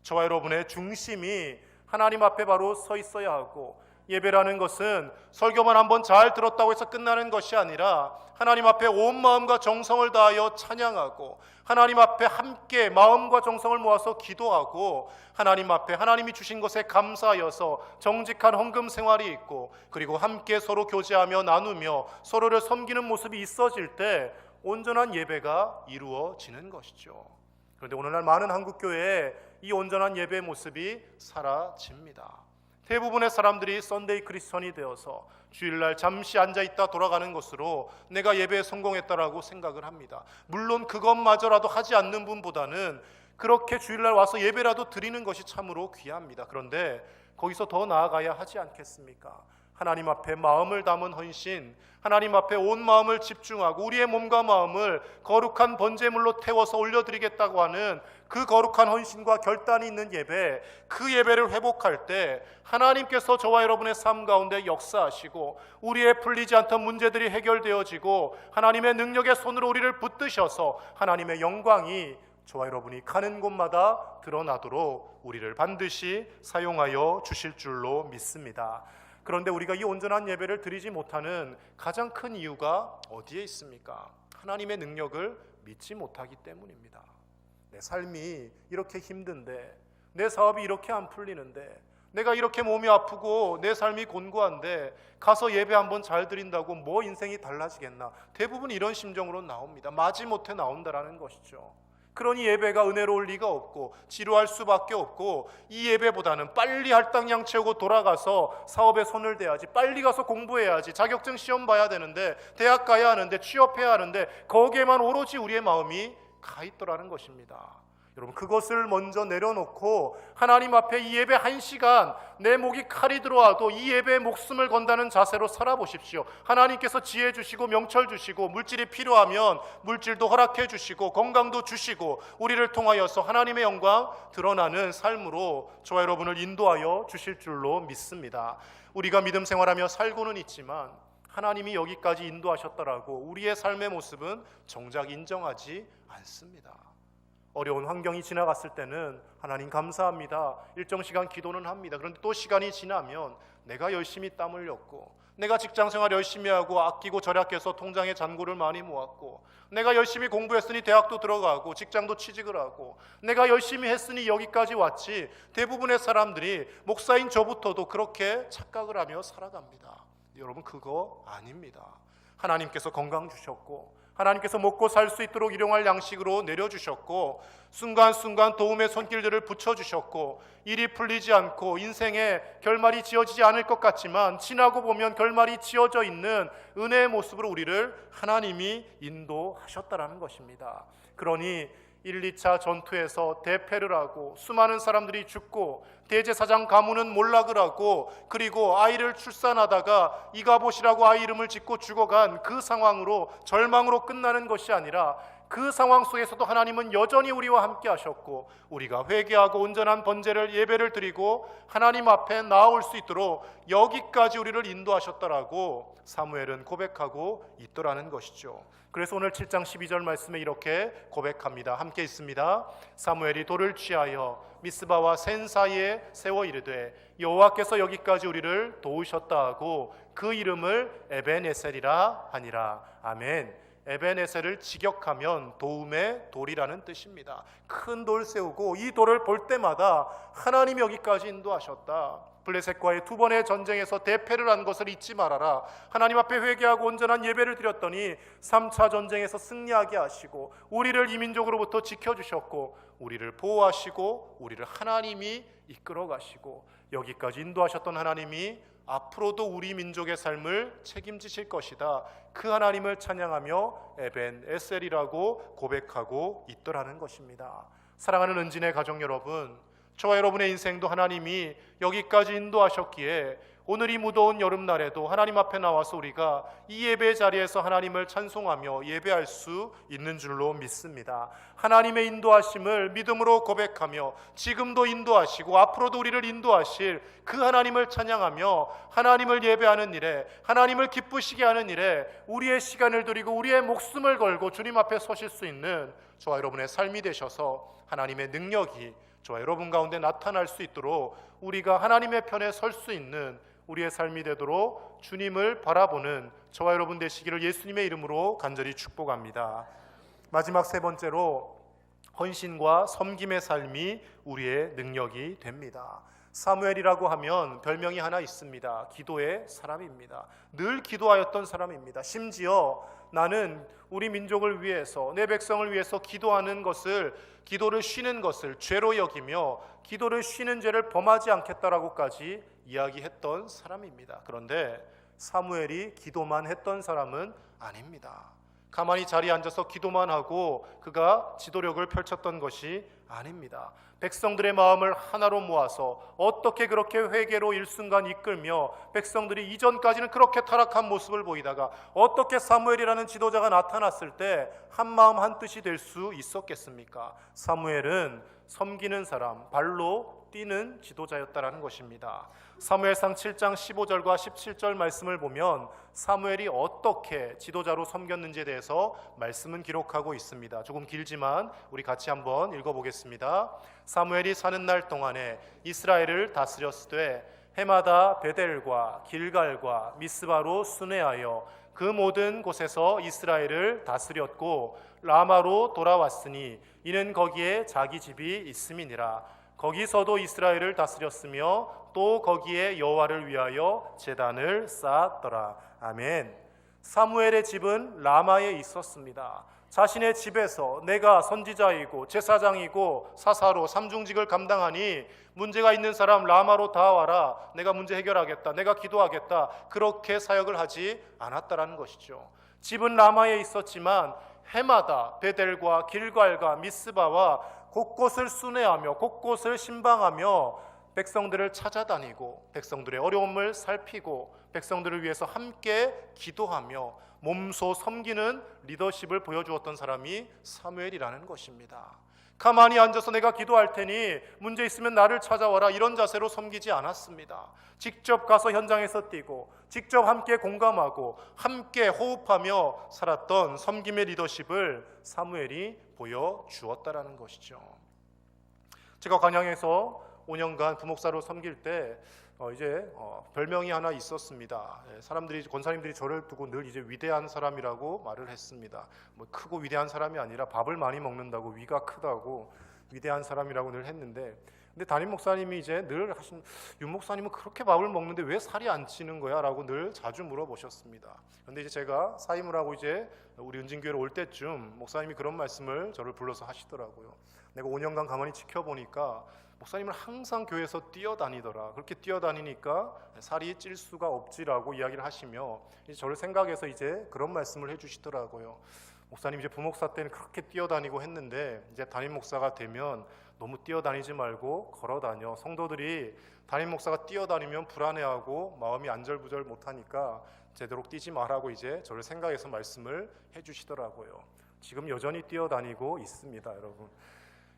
저와 여러분의 중심이 하나님 앞에 바로 서 있어야 하고 예배라는 것은 설교만 한번 잘 들었다고 해서 끝나는 것이 아니라 하나님 앞에 온 마음과 정성을 다하여 찬양하고 하나님 앞에 함께 마음과 정성을 모아서 기도하고 하나님 앞에 하나님이 주신 것에 감사하여서 정직한 헌금 생활이 있고 그리고 함께 서로 교제하며 나누며 서로를 섬기는 모습이 있어질 때 온전한 예배가 이루어지는 것이죠. 그런데 오늘날 많은 한국교회에 이 온전한 예배의 모습이 사라집니다. 대부분의 사람들이 썬데이 크리스천이 되어서 주일날 잠시 앉아있다 돌아가는 것으로 내가 예배에 성공했다라고 생각을 합니다. 물론 그것마저라도 하지 않는 분보다는 그렇게 주일날 와서 예배라도 드리는 것이 참으로 귀합니다. 그런데 거기서 더 나아가야 하지 않겠습니까? 하나님 앞에 마음을 담은 헌신, 하나님 앞에 온 마음을 집중하고 우리의 몸과 마음을 거룩한 번제물로 태워서 올려드리겠다고 하는 그 거룩한 헌신과 결단이 있는 예배, 그 예배를 회복할 때 하나님께서 저와 여러분의 삶 가운데 역사하시고 우리의 풀리지 않던 문제들이 해결되어지고 하나님의 능력의 손으로 우리를 붙드셔서 하나님의 영광이 저와 여러분이 가는 곳마다 드러나도록 우리를 반드시 사용하여 주실 줄로 믿습니다. 그런데 우리가 이 온전한 예배를 드리지 못하는 가장 큰 이유가 어디에 있습니까? 하나님의 능력을 믿지 못하기 때문입니다. 내 삶이 이렇게 힘든데, 내 사업이 이렇게 안 풀리는데, 내가 이렇게 몸이 아프고 내 삶이 곤고한데 가서 예배 한번 잘 드린다고 뭐 인생이 달라지겠나? 대부분 이런 심정으로 나옵니다. 마지못해 나온다라는 것이죠. 그러니 예배가 은혜로울 리가 없고 지루할 수밖에 없고 이 예배보다는 빨리 할당량 채우고 돌아가서 사업에 손을 대야지, 빨리 가서 공부해야지, 자격증 시험 봐야 되는데, 대학 가야 하는데, 취업해야 하는데 거기에만 오로지 우리의 마음이 가 있더라는 것입니다. 여러분, 그것을 먼저 내려놓고 하나님 앞에 이 예배 1시간 내 목이 칼이 들어와도 이 예배에 목숨을 건다는 자세로 살아보십시오. 하나님께서 지혜 주시고 명철 주시고 물질이 필요하면 물질도 허락해 주시고 건강도 주시고 우리를 통하여서 하나님의 영광 드러나는 삶으로 저와 여러분을 인도하여 주실 줄로 믿습니다. 우리가 믿음 생활하며 살고는 있지만 하나님이 여기까지 인도하셨다라고 우리의 삶의 모습은 정작 인정하지 않습니다. 어려운 환경이 지나갔을 때는 하나님 감사합니다, 일정 시간 기도는 합니다. 그런데 또 시간이 지나면 내가 열심히 땀 흘렸고, 내가 직장생활 열심히 하고 아끼고 절약해서 통장에 잔고를 많이 모았고, 내가 열심히 공부했으니 대학도 들어가고 직장도 취직을 하고, 내가 열심히 했으니 여기까지 왔지, 대부분의 사람들이 목사인 저부터도 그렇게 착각을 하며 살아갑니다. 여러분, 그거 아닙니다. 하나님께서 건강 주셨고 하나님께서 먹고 살 수 있도록 일용할 양식으로 내려주셨고 순간순간 도움의 손길들을 붙여주셨고 일이 풀리지 않고 인생의 결말이 지어지지 않을 것 같지만 지나고 보면 결말이 지어져 있는 은혜의 모습으로 우리를 하나님이 인도하셨다라는 것입니다. 그러니 1, 2차 전투에서 대패를 하고 수많은 사람들이 죽고 대제사장 가문은 몰락을 하고 그리고 아이를 출산하다가 이가봇이라고 아이 이름을 짓고 죽어간 그 상황으로 절망으로 끝나는 것이 아니라 그 상황 속에서도 하나님은 여전히 우리와 함께 하셨고 우리가 회개하고 온전한 번제를 예배를 드리고 하나님 앞에 나아올 수 있도록 여기까지 우리를 인도하셨다라고 사무엘은 고백하고 있더라는 것이죠. 그래서 오늘 7장 12절 말씀에 이렇게 고백합니다. 함께 있습니다. 사무엘이 돌을 취하여 미스바와 센 사이에 세워 이르되 여호와께서 여기까지 우리를 도우셨다 하고 그 이름을 에벤에셀이라 하니라. 아멘. 에벤에셀을 직역하면 도움의 돌이라는 뜻입니다. 큰 돌 세우고 이 돌을 볼 때마다 하나님이 여기까지 인도하셨다. 블레셋과의 두 번의 전쟁에서 대패를 한 것을 잊지 말아라. 하나님 앞에 회개하고 온전한 예배를 드렸더니 3차 전쟁에서 승리하게 하시고 우리를 이민족으로부터 지켜주셨고 우리를 보호하시고 우리를 하나님이 이끌어 가시고 여기까지 인도하셨던 하나님이 앞으로도 우리 민족의 삶을 책임지실 것이다. 그 하나님을 찬양하며 에벤에셀이라고 고백하고 있더라는 것입니다. 사랑하는 은진의 가족 여러분, 저와 여러분의 인생도 하나님이 여기까지 인도하셨기에 오늘 이 무더운 여름날에도 하나님 앞에 나와서 우리가 이 예배 자리에서 하나님을 찬송하며 예배할 수 있는 줄로 믿습니다. 하나님의 인도하심을 믿음으로 고백하며 지금도 인도하시고 앞으로도 우리를 인도하실 그 하나님을 찬양하며 하나님을 예배하는 일에, 하나님을 기쁘시게 하는 일에 우리의 시간을 드리고 우리의 목숨을 걸고 주님 앞에 서실 수 있는 저와 여러분의 삶이 되셔서 하나님의 능력이 저와 여러분 가운데 나타날 수 있도록 우리가 하나님의 편에 설 수 있는 우리의 삶이 되도록 주님을 바라보는 저와 여러분 되시기를 예수님의 이름으로 간절히 축복합니다. 마지막 세 번째로 헌신과 섬김의 삶이 우리의 능력이 됩니다. 사무엘이라고 하면 별명이 하나 있습니다. 기도의 사람입니다. 늘 기도하였던 사람입니다. 심지어 나는 우리 민족을 위해서, 내 백성을 위해서 기도하는 것을, 기도를 쉬는 것을 죄로 여기며 기도를 쉬는 죄를 범하지 않겠다라고까지 이야기했던 사람입니다. 그런데 사무엘이 기도만 했던 사람은 아닙니다. 가만히 자리에 앉아서 기도만 하고 그가 지도력을 펼쳤던 것이 아닙니다. 백성들의 마음을 하나로 모아서 어떻게 그렇게 회개로 일순간 이끌며 백성들이 이전까지는 그렇게 타락한 모습을 보이다가 어떻게 사무엘이라는 지도자가 나타났을 때 한마음 한뜻이 될 수 있었겠습니까? 사무엘은 섬기는 사람, 발로 뛰는 지도자였다라는 것입니다. 사무엘상 7장 15절과 17절 말씀을 보면 사무엘이 어떻게 지도자로 섬겼는지에 대해서 말씀은 기록하고 있습니다. 조금 길지만 우리 같이 한번 읽어보겠습니다. 사무엘이 사는 날 동안에 이스라엘을 다스렸으되 해마다 베델과 길갈과 미스바로 순회하여 그 모든 곳에서 이스라엘을 다스렸고 라마로 돌아왔으니 이는 거기에 자기 집이 있음이니라. 거기서도 이스라엘을 다스렸으며 또 거기에 여호와를 위하여 제단을 쌓았더라. 아멘. 사무엘의 집은 라마에 있었습니다. 자신의 집에서 내가 선지자이고 제사장이고 사사로 삼중직을 감당하니 문제가 있는 사람 라마로 다 와라. 내가 문제 해결하겠다. 내가 기도하겠다. 그렇게 사역을 하지 않았다라는 것이죠. 집은 라마에 있었지만 해마다 베델과 길갈과 미스바와 곳곳을 순회하며 곳곳을 신방하며 백성들을 찾아다니고 백성들의 어려움을 살피고 백성들을 위해서 함께 기도하며 몸소 섬기는 리더십을 보여주었던 사람이 사무엘이라는 것입니다. 가만히 앉아서 내가 기도할 테니 문제 있으면 나를 찾아와라, 이런 자세로 섬기지 않았습니다. 직접 가서 현장에서 뛰고 직접 함께 공감하고 함께 호흡하며 살았던 섬김의 리더십을 사무엘이 보여주었다라는 것이죠. 제가 관양에서 5년간 부목사로 섬길 때 별명이 하나 있었습니다. 권사님들이 저를 두고 늘 이제 위대한 사람이라고 말을 했습니다. 뭐 크고 위대한 사람이 아니라 밥을 많이 먹는다고 위가 크다고 위대한 사람이라고 늘 했는데, 근데 담임 목사님이 이제 늘 하신, 윤 목사님은 그렇게 밥을 먹는데 왜 살이 안 찌는 거야? 라고 늘 자주 물어보셨습니다. 그런데 이제 제가 사임을 하고 이제 우리 은진교회로 올 때쯤 목사님이 그런 말씀을 저를 불러서 하시더라고요. 내가 5년간 가만히 지켜보니까 목사님은 항상 교회에서 뛰어다니더라. 그렇게 뛰어다니니까 살이 찔 수가 없지라고 이야기를 하시며 이제 저를 생각해서 이제 그런 말씀을 해주시더라고요. 목사님 이제 부목사 때는 그렇게 뛰어다니고 했는데 이제 담임 목사가 되면 너무 뛰어다니지 말고 걸어다녀. 성도들이 담임 목사가 뛰어다니면 불안해하고 마음이 안절부절 못하니까 제대로 뛰지 말라고 이제 저를 생각해서 말씀을 해주시더라고요. 지금 여전히 뛰어다니고 있습니다,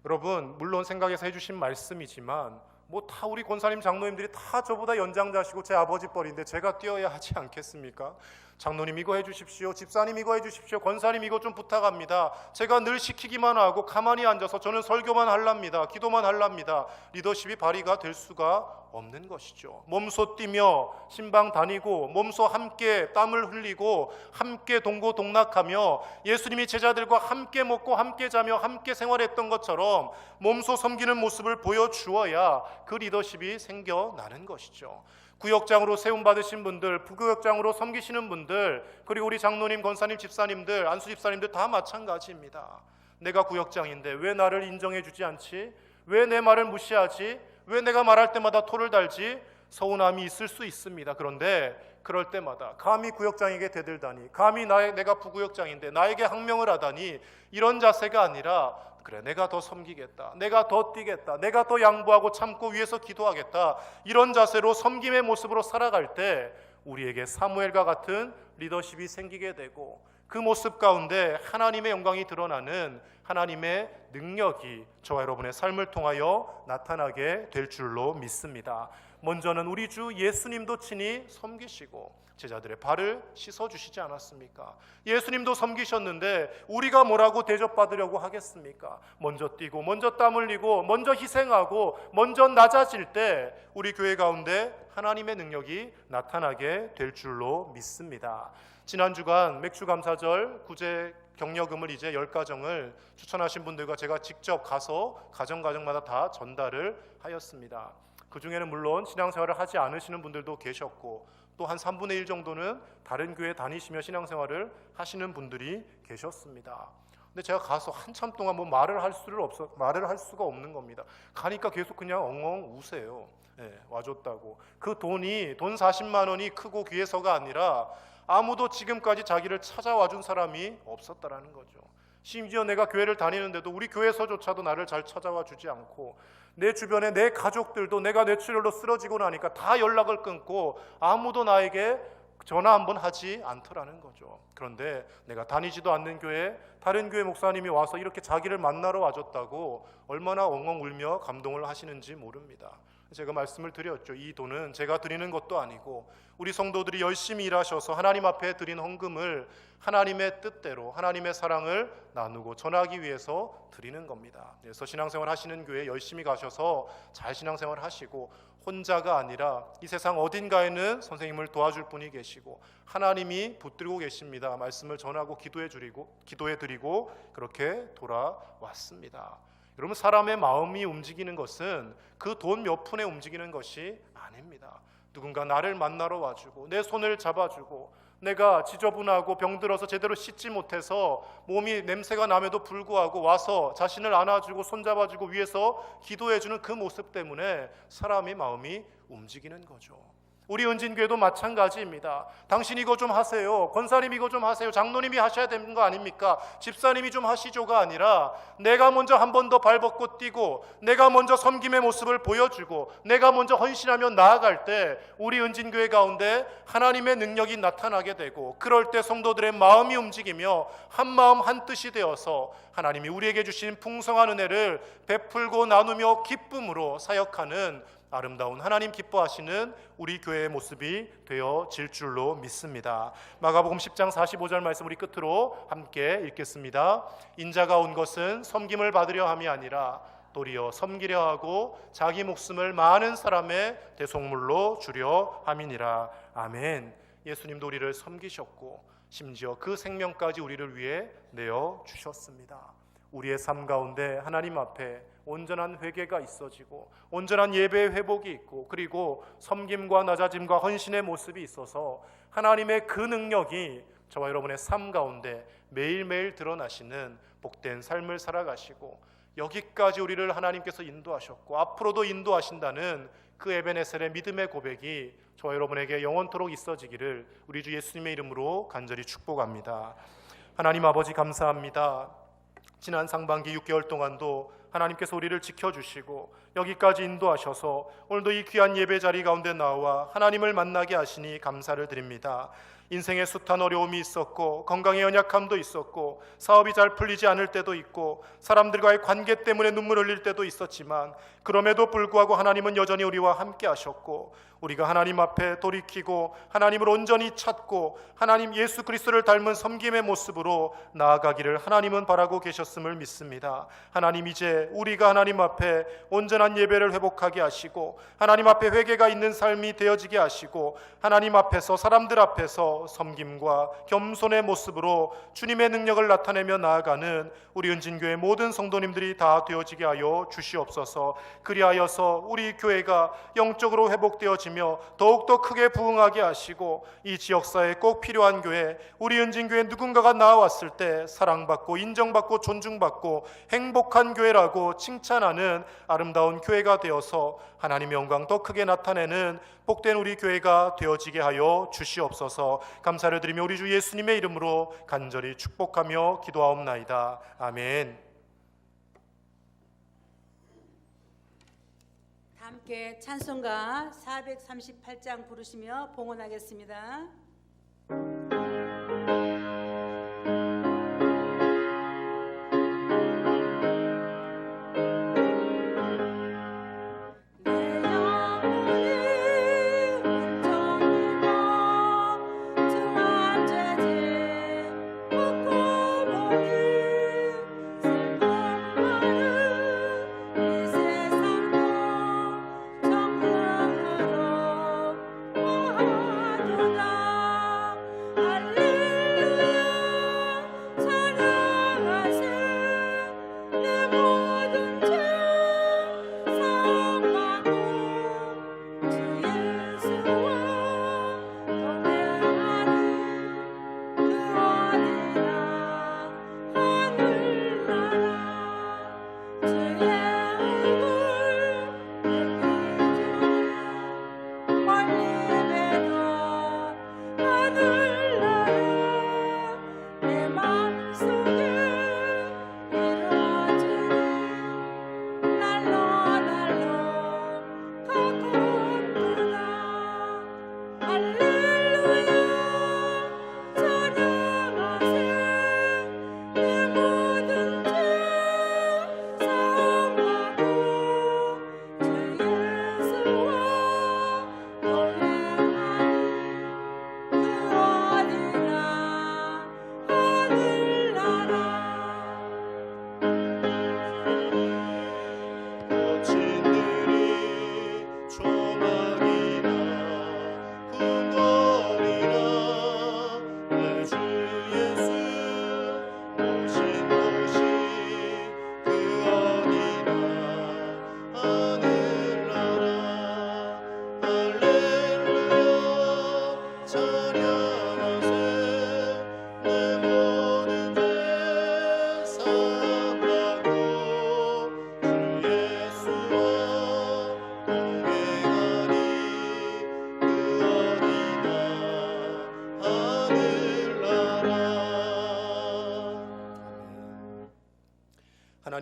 여러분 물론 생각해서 해주신 말씀이지만 뭐 다 우리 권사님 장로님들이 다 저보다 연장자시고 제 아버지 뻘인데 제가 뛰어야 하지 않겠습니까? 장로님 이거 해주십시오, 집사님 이거 해주십시오, 권사님 이거 좀 부탁합니다. 제가 늘 시키기만 하고 가만히 앉아서 저는 설교만 할랍니다, 기도만 할랍니다. 리더십이 발휘가 될 수가 없는 것이죠. 몸소 뛰며 신방 다니고 몸소 함께 땀을 흘리고 함께 동고동락하며 예수님이 제자들과 함께 먹고 함께 자며 함께 생활했던 것처럼 몸소 섬기는 모습을 보여주어야 그 리더십이 생겨나는 것이죠. 구역장으로 세움받으신 분들, 부구역장으로 섬기시는 분들, 그리고 우리 장로님, 권사님, 집사님들, 안수 집사님들 다 마찬가지입니다. 내가 구역장인데 왜 나를 인정해 주지 않지? 왜 내 말을 무시하지? 왜 내가 말할 때마다 토를 달지? 서운함이 있을 수 있습니다. 그런데 그럴 때마다 감히 구역장에게 대들다니, 감히 내가 부구역장인데 나에게 항명을 하다니, 이런 자세가 아니라 그래 내가 더 섬기겠다, 내가 더 뛰겠다, 내가 더 양보하고 참고 위해서 기도하겠다, 이런 자세로 섬김의 모습으로 살아갈 때 우리에게 사무엘과 같은 리더십이 생기게 되고 그 모습 가운데 하나님의 영광이 드러나는 하나님의 능력이 저와 여러분의 삶을 통하여 나타나게 될 줄로 믿습니다. 먼저는 우리 주 예수님도 친히 섬기시고 제자들의 발을 씻어주시지 않았습니까? 예수님도 섬기셨는데 우리가 뭐라고 대접받으려고 하겠습니까? 먼저 뛰고 먼저 땀 흘리고 먼저 희생하고 먼저 낮아질 때 우리 교회 가운데 하나님의 능력이 나타나게 될 줄로 믿습니다. 지난 주간 맥주감사절 구제 격려금을 이제 10가정을 추천하신 분들과 제가 직접 가서 가정마다 다 전달을 하였습니다. 그 중에는 물론 신앙생활을 하지 않으시는 분들도 계셨고 또 한 3분의 1 정도는 다른 교회 다니시며 신앙생활을 하시는 분들이 계셨습니다. 근데 제가 가서 한참 동안 뭐 말을 할 수가 없는 겁니다. 가니까 계속 그냥 엉엉 우세요. 와줬다고. 그 돈 40만 원이 크고 귀해서가 아니라 아무도 지금까지 자기를 찾아와 준 사람이 없었다라는 거죠. 심지어 내가 교회를 다니는데도 우리 교회에서조차도 나를 잘 찾아와 주지 않고 내 주변에 내 가족들도 내가 뇌출혈로 쓰러지고 나니까 다 연락을 끊고 아무도 나에게 전화 한번 하지 않더라는 거죠. 그런데 내가 다니지도 않는 교회 다른 교회 목사님이 와서 이렇게 자기를 만나러 와줬다고 얼마나 엉엉 울며 감동을 하시는지 모릅니다. 제가 말씀을 드렸죠. 이 돈은 제가 드리는 것도 아니고 우리 성도들이 열심히 일하셔서 하나님 앞에 드린 헌금을 하나님의 뜻대로 하나님의 사랑을 나누고 전하기 위해서 드리는 겁니다. 그래서 신앙생활 하시는 교회 열심히 가셔서 잘 신앙생활 하시고 혼자가 아니라 이 세상 어딘가에는 선생님을 도와줄 분이 계시고 하나님이 붙들고 계십니다. 말씀을 전하고 기도해드리고 그렇게 돌아왔습니다. 여러분, 사람의 마음이 움직이는 것은 그 돈 몇 푼에 움직이는 것이 아닙니다. 누군가 나를 만나러 와주고 내 손을 잡아주고 내가 지저분하고 병들어서 제대로 씻지 못해서 몸이 냄새가 남에도 불구하고 와서 자신을 안아주고 손잡아주고 위에서 기도해주는 그 모습 때문에 사람의 마음이 움직이는 거죠. 우리 은진교회도 마찬가지입니다. 당신 이거 좀 하세요. 권사님 이거 좀 하세요. 장로님이 하셔야 되는 거 아닙니까? 집사님이 좀 하시죠가 아니라 내가 먼저 한 번 더 발벗고 뛰고 내가 먼저 섬김의 모습을 보여주고 내가 먼저 헌신하며 나아갈 때 우리 은진교회 가운데 하나님의 능력이 나타나게 되고 그럴 때 성도들의 마음이 움직이며 한 마음 한 뜻이 되어서 하나님이 우리에게 주신 풍성한 은혜를 베풀고 나누며 기쁨으로 사역하는 아름다운 하나님 기뻐하시는 우리 교회의 모습이 되어질 줄로 믿습니다. 마가복음 10장 45절 말씀 우리 끝으로 함께 읽겠습니다. 인자가 온 것은 섬김을 받으려 함이 아니라 도리어 섬기려 하고 자기 목숨을 많은 사람의 대속물로 주려 함이니라. 아멘. 예수님도 우리를 섬기셨고 심지어 그 생명까지 우리를 위해 내어 주셨습니다. 우리의 삶 가운데 하나님 앞에 온전한 회개가 있어지고 온전한 예배의 회복이 있고 그리고 섬김과 낮아짐과 헌신의 모습이 있어서 하나님의 그 능력이 저와 여러분의 삶 가운데 매일매일 드러나시는 복된 삶을 살아가시고 여기까지 우리를 하나님께서 인도하셨고 앞으로도 인도하신다는 그 에베네셀의 믿음의 고백이 저와 여러분에게 영원토록 있어지기를 우리 주 예수님의 이름으로 간절히 축복합니다. 하나님 아버지 감사합니다. 지난 상반기 6개월 동안도 하나님께서 우리를 지켜주시고 여기까지 인도하셔서 오늘도 이 귀한 예배 자리 가운데 나와 하나님을 만나게 하시니 감사를 드립니다. 인생의 숱한 어려움이 있었고 건강의 연약함도 있었고 사업이 잘 풀리지 않을 때도 있고 사람들과의 관계 때문에 눈물 흘릴 때도 있었지만 그럼에도 불구하고 하나님은 여전히 우리와 함께 하셨고 우리가 하나님 앞에 돌이키고 하나님을 온전히 찾고 하나님 예수 그리스도를 닮은 섬김의 모습으로 나아가기를 하나님은 바라고 계셨음을 믿습니다. 하나님 이제 우리가 하나님 앞에 온전한 예배를 회복하게 하시고 하나님 앞에 회개가 있는 삶이 되어지게 하시고 하나님 앞에서 사람들 앞에서 섬김과 겸손의 모습으로 주님의 능력을 나타내며 나아가는 우리 은진교회 모든 성도님들이 다 되어지게 하여 주시옵소서. 그리하여서 우리 교회가 영적으로 회복되어지며 더욱더 크게 부흥하게 하시고 이 지역사회에 꼭 필요한 교회 우리 은진교회 누군가가 나왔을 때 사랑받고 인정받고 존중받고 행복한 교회라고 칭찬하는 아름다운 교회가 되어서 하나님의 영광 더 크게 나타내는 복된 우리 교회가 되어지게 하여 주시옵소서. 감사를 드리며 우리 주 예수님의 이름으로 간절히 축복하며 기도하옵나이다. 아멘. 함께 찬송가 438장 부르시며 봉헌하겠습니다.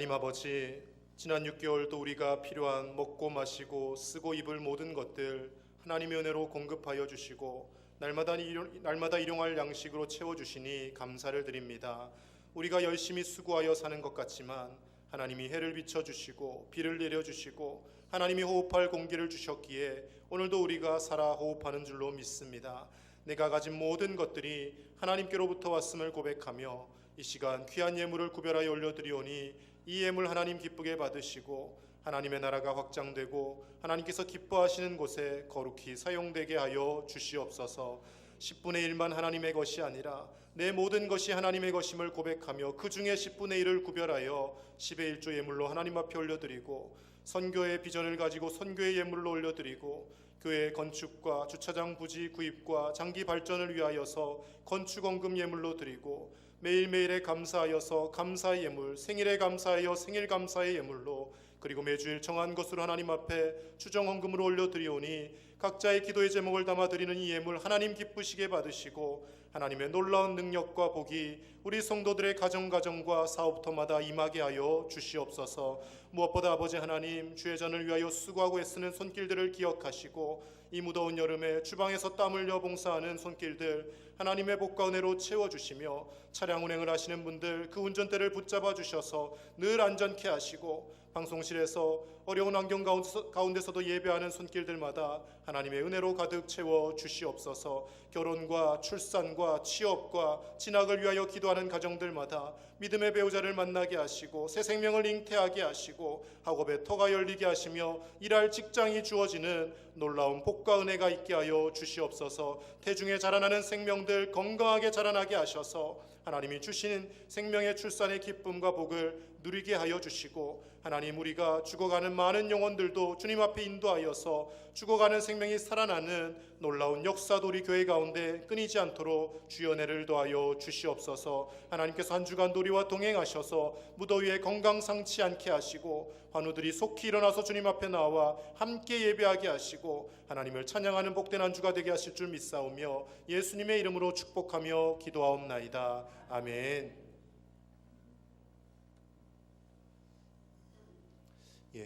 하나님 아버지, 지난 6개월도 우리가 필요한 먹고 마시고 쓰고 입을 모든 것들 하나님의 은혜로 공급하여 주시고 날마다 일용할 양식으로 채워주시니 감사를 드립니다. 우리가 열심히 수고하여 사는 것 같지만 하나님이 해를 비춰주시고 비를 내려주시고 하나님이 호흡할 공기를 주셨기에 오늘도 우리가 살아 호흡하는 줄로 믿습니다. 내가 가진 모든 것들이 하나님께로부터 왔음을 고백하며 이 시간 귀한 예물을 구별하여 올려드리오니 이 예물 하나님 기쁘게 받으시고 하나님의 나라가 확장되고 하나님께서 기뻐하시는 곳에 거룩히 사용되게 하여 주시옵소서. 10분의 1만 하나님의 것이 아니라 내 모든 것이 하나님의 것임을 고백하며 그 중에 10분의 1을 구별하여 10의 1조 예물로 하나님 앞에 올려드리고 선교의 비전을 가지고 선교의 예물로 올려드리고 교회 건축과 주차장 부지 구입과 장기 발전을 위하여서 건축원금 예물로 드리고 매일매일에 감사하여서 감사의 예물, 생일에 감사하여 생일 감사의 예물로 그리고 매주일 정한 것으로 하나님 앞에 추정헌금으로 올려드리오니 각자의 기도의 제목을 담아 드리는 이 예물 하나님 기쁘시게 받으시고 하나님의 놀라운 능력과 복이 우리 성도들의 가정과 사업터마다 임하게 하여 주시옵소서. 무엇보다 아버지 하나님, 주의 전을 위하여 수고하고 애쓰는 손길들을 기억하시고 이 무더운 여름에 주방에서 땀 흘려 봉사하는 손길들 하나님의 복과 은혜로 채워주시며 차량 운행을 하시는 분들 그 운전대를 붙잡아 주셔서 늘 안전케 하시고 방송실에서 어려운 환경 가운데서도 예배하는 손길들마다 하나님의 은혜로 가득 채워 주시옵소서. 결혼과 출산과 취업과 진학을 위하여 기도하는 가정들마다 믿음의 배우자를 만나게 하시고 새 생명을 잉태하게 하시고 학업의 터가 열리게 하시며 일할 직장이 주어지는 놀라운 복과 은혜가 있게 하여 주시옵소서. 태중에 자라나는 생명들 건강하게 자라나게 하셔서 하나님이 주신 생명의 출산의 기쁨과 복을 누리게 하여 주시고 하나님, 우리가 죽어가는 많은 영혼들도 주님 앞에 인도하여서 죽어가는 생명이 살아나는 놀라운 역사도 우리 교회 가운데 끊이지 않도록 주의 은혜를 더하여 주시옵소서. 하나님께서 한 주간도 우리와 동행하셔서 무더위에 건강 상치 않게 하시고 환우들이 속히 일어나서 주님 앞에 나와 함께 예배하게 하시고 하나님을 찬양하는 복된 한 주가 되게 하실 줄 믿사오며 예수님의 이름으로 축복하며 기도하옵나이다. 아멘.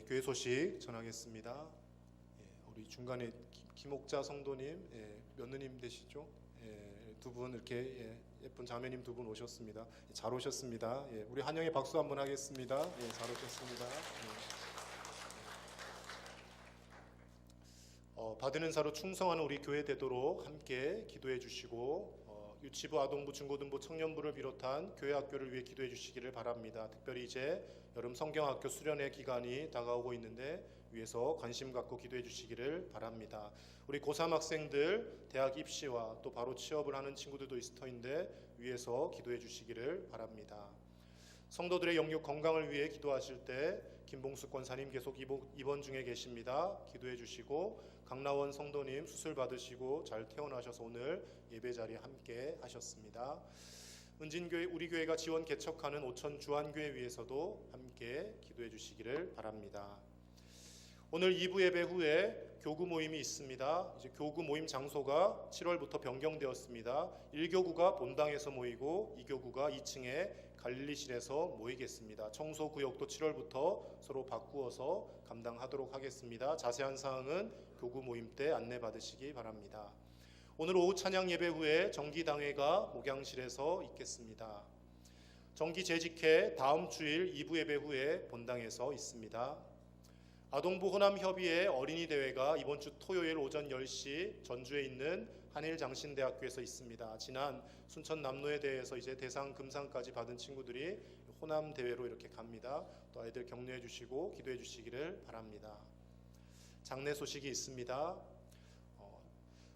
교회 소식 전하겠습니다. 우리 중간에 김옥자 성도님, 며느님 되시죠? 두 분 이렇게 예쁜 자매님 두 분 오셨습니다. 잘 오셨습니다. 우리 한영의 박수 한번 하겠습니다. 잘 오셨습니다. 받은 사로 충성하는 우리 교회 되도록 함께 기도해 주시고 유치부, 아동부, 중고등부, 청년부를 비롯한 교회 학교를 위해 기도해 주시기를 바랍니다. 특별히 이제 여름 성경학교 수련회 기간이 다가오고 있는데 위에서 관심 갖고 기도해 주시기를 바랍니다. 우리 고3 학생들 대학 입시와 또 바로 취업을 하는 친구들도 있을 터인데 위에서 기도해 주시기를 바랍니다. 성도들의 영육 건강을 위해 기도하실 때 김봉숙 권사님 계속 입원 중에 계십니다. 기도해 주시고 강나원 성도님 수술 받으시고 잘 퇴원하셔서 오늘 예배 자리에 함께 하셨습니다. 은진교회 우리 교회가 지원 개척하는 오천 주한교회 위해서도 함께 기도해 주시기를 바랍니다. 오늘 2부 예배 후에 교구 모임이 있습니다. 이제 교구 모임 장소가 7월부터 변경되었습니다. 1교구가 본당에서 모이고 2교구가 2층에 갈릴리실에서 모이겠습니다. 청소 구역도 7월부터 서로 바꾸어서 감당하도록 하겠습니다. 자세한 사항은 교구 모임 때 안내 받으시기 바랍니다. 오늘 오후 찬양 예배 후에 정기당회가 목양실에서 있겠습니다. 정기 재직회 다음 주일 2부 예배 후에 본당에서 있습니다. 아동부 호남협의회 어린이 대회가 이번 주 토요일 오전 10시 전주에 있는 한일장신대학교에서 있습니다. 지난 순천 남로에 대해서 이제 대상 금상까지 받은 친구들이 호남 대회로 이렇게 갑니다. 또 아이들 격려해 주시고 기도해 주시기를 바랍니다. 장례 소식이 있습니다.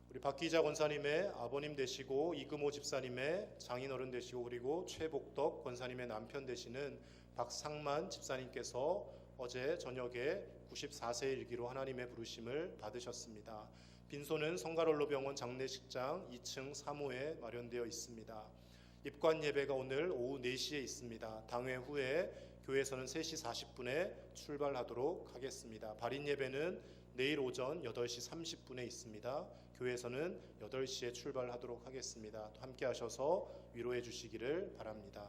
우리 박기자 권사님의 아버님 되시고 이금호 집사님의 장인어른 되시고 그리고 최복덕 권사님의 남편 되시는 박상만 집사님께서 어제 저녁에 94세 일기로 하나님의 부르심을 받으셨습니다. 빈소는 성가롤로병원 장례식장 2층 3호에 마련되어 있습니다. 입관 예배가 오늘 오후 4시에 있습니다. 당회 후에 교회에서는 3시 40분에 출발하도록 하겠습니다. 발인 예배는 내일 오전 8시 30분에 있습니다. 교회에서는 8시에 출발하도록 하겠습니다. 또 함께 하셔서 위로해 주시기를 바랍니다.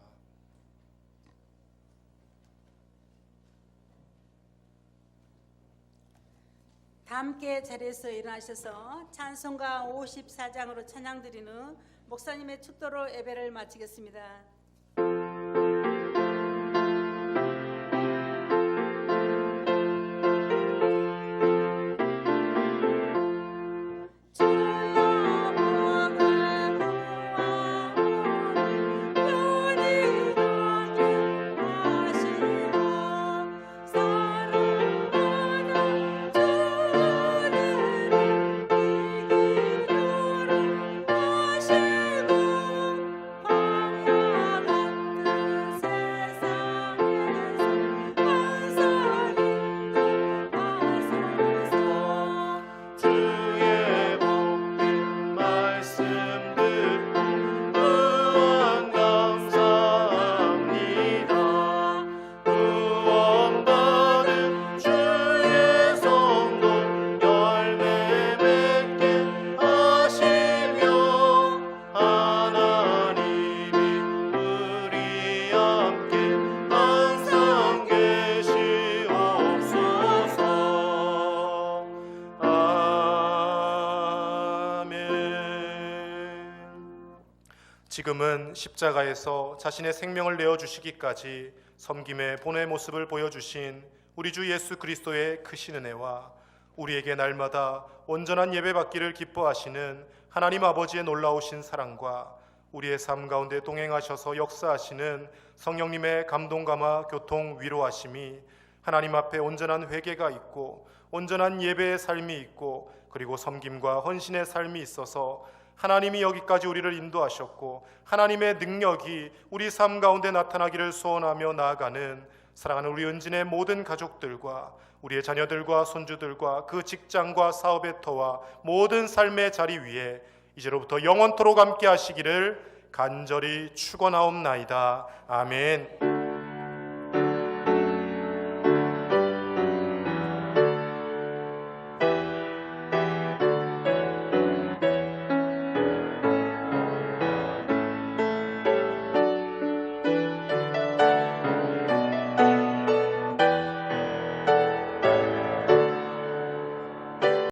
다 함께 자리에서 일어나셔서 찬송가 54장으로 찬양드리는 목사님의 축도로 예배를 마치겠습니다. 주의 복된 말씀 듣고 무한 감사합니다. 구원받은 주의 성도 열매 맺게 하시며 하나님이 우리 함께 항상 계시옵소서. 지금은 십자가에서 자신의 생명을 내어주시기까지 섬김의 본의 모습을 보여주신 우리 주 예수 그리스도의 크신 은혜와 우리에게 날마다 온전한 예배받기를 기뻐하시는 하나님 아버지의 놀라우신 사랑과 우리의 삶 가운데 동행하셔서 역사하시는 성령님의 감동 감화 교통 위로하심이 하나님 앞에 온전한 회개가 있고 온전한 예배의 삶이 있고 그리고 섬김과 헌신의 삶이 있어서 하나님이 여기까지 우리를 인도하셨고 하나님의 능력이 우리 삶 가운데 나타나기를 소원하며 나아가는 사랑하는 우리 은진의 모든 가족들과 우리의 자녀들과 손주들과 그 직장과 사업의 터와 모든 삶의 자리 위에 이제로부터 영원토록 함께 하시기를 간절히 축원하옵나이다. 아멘.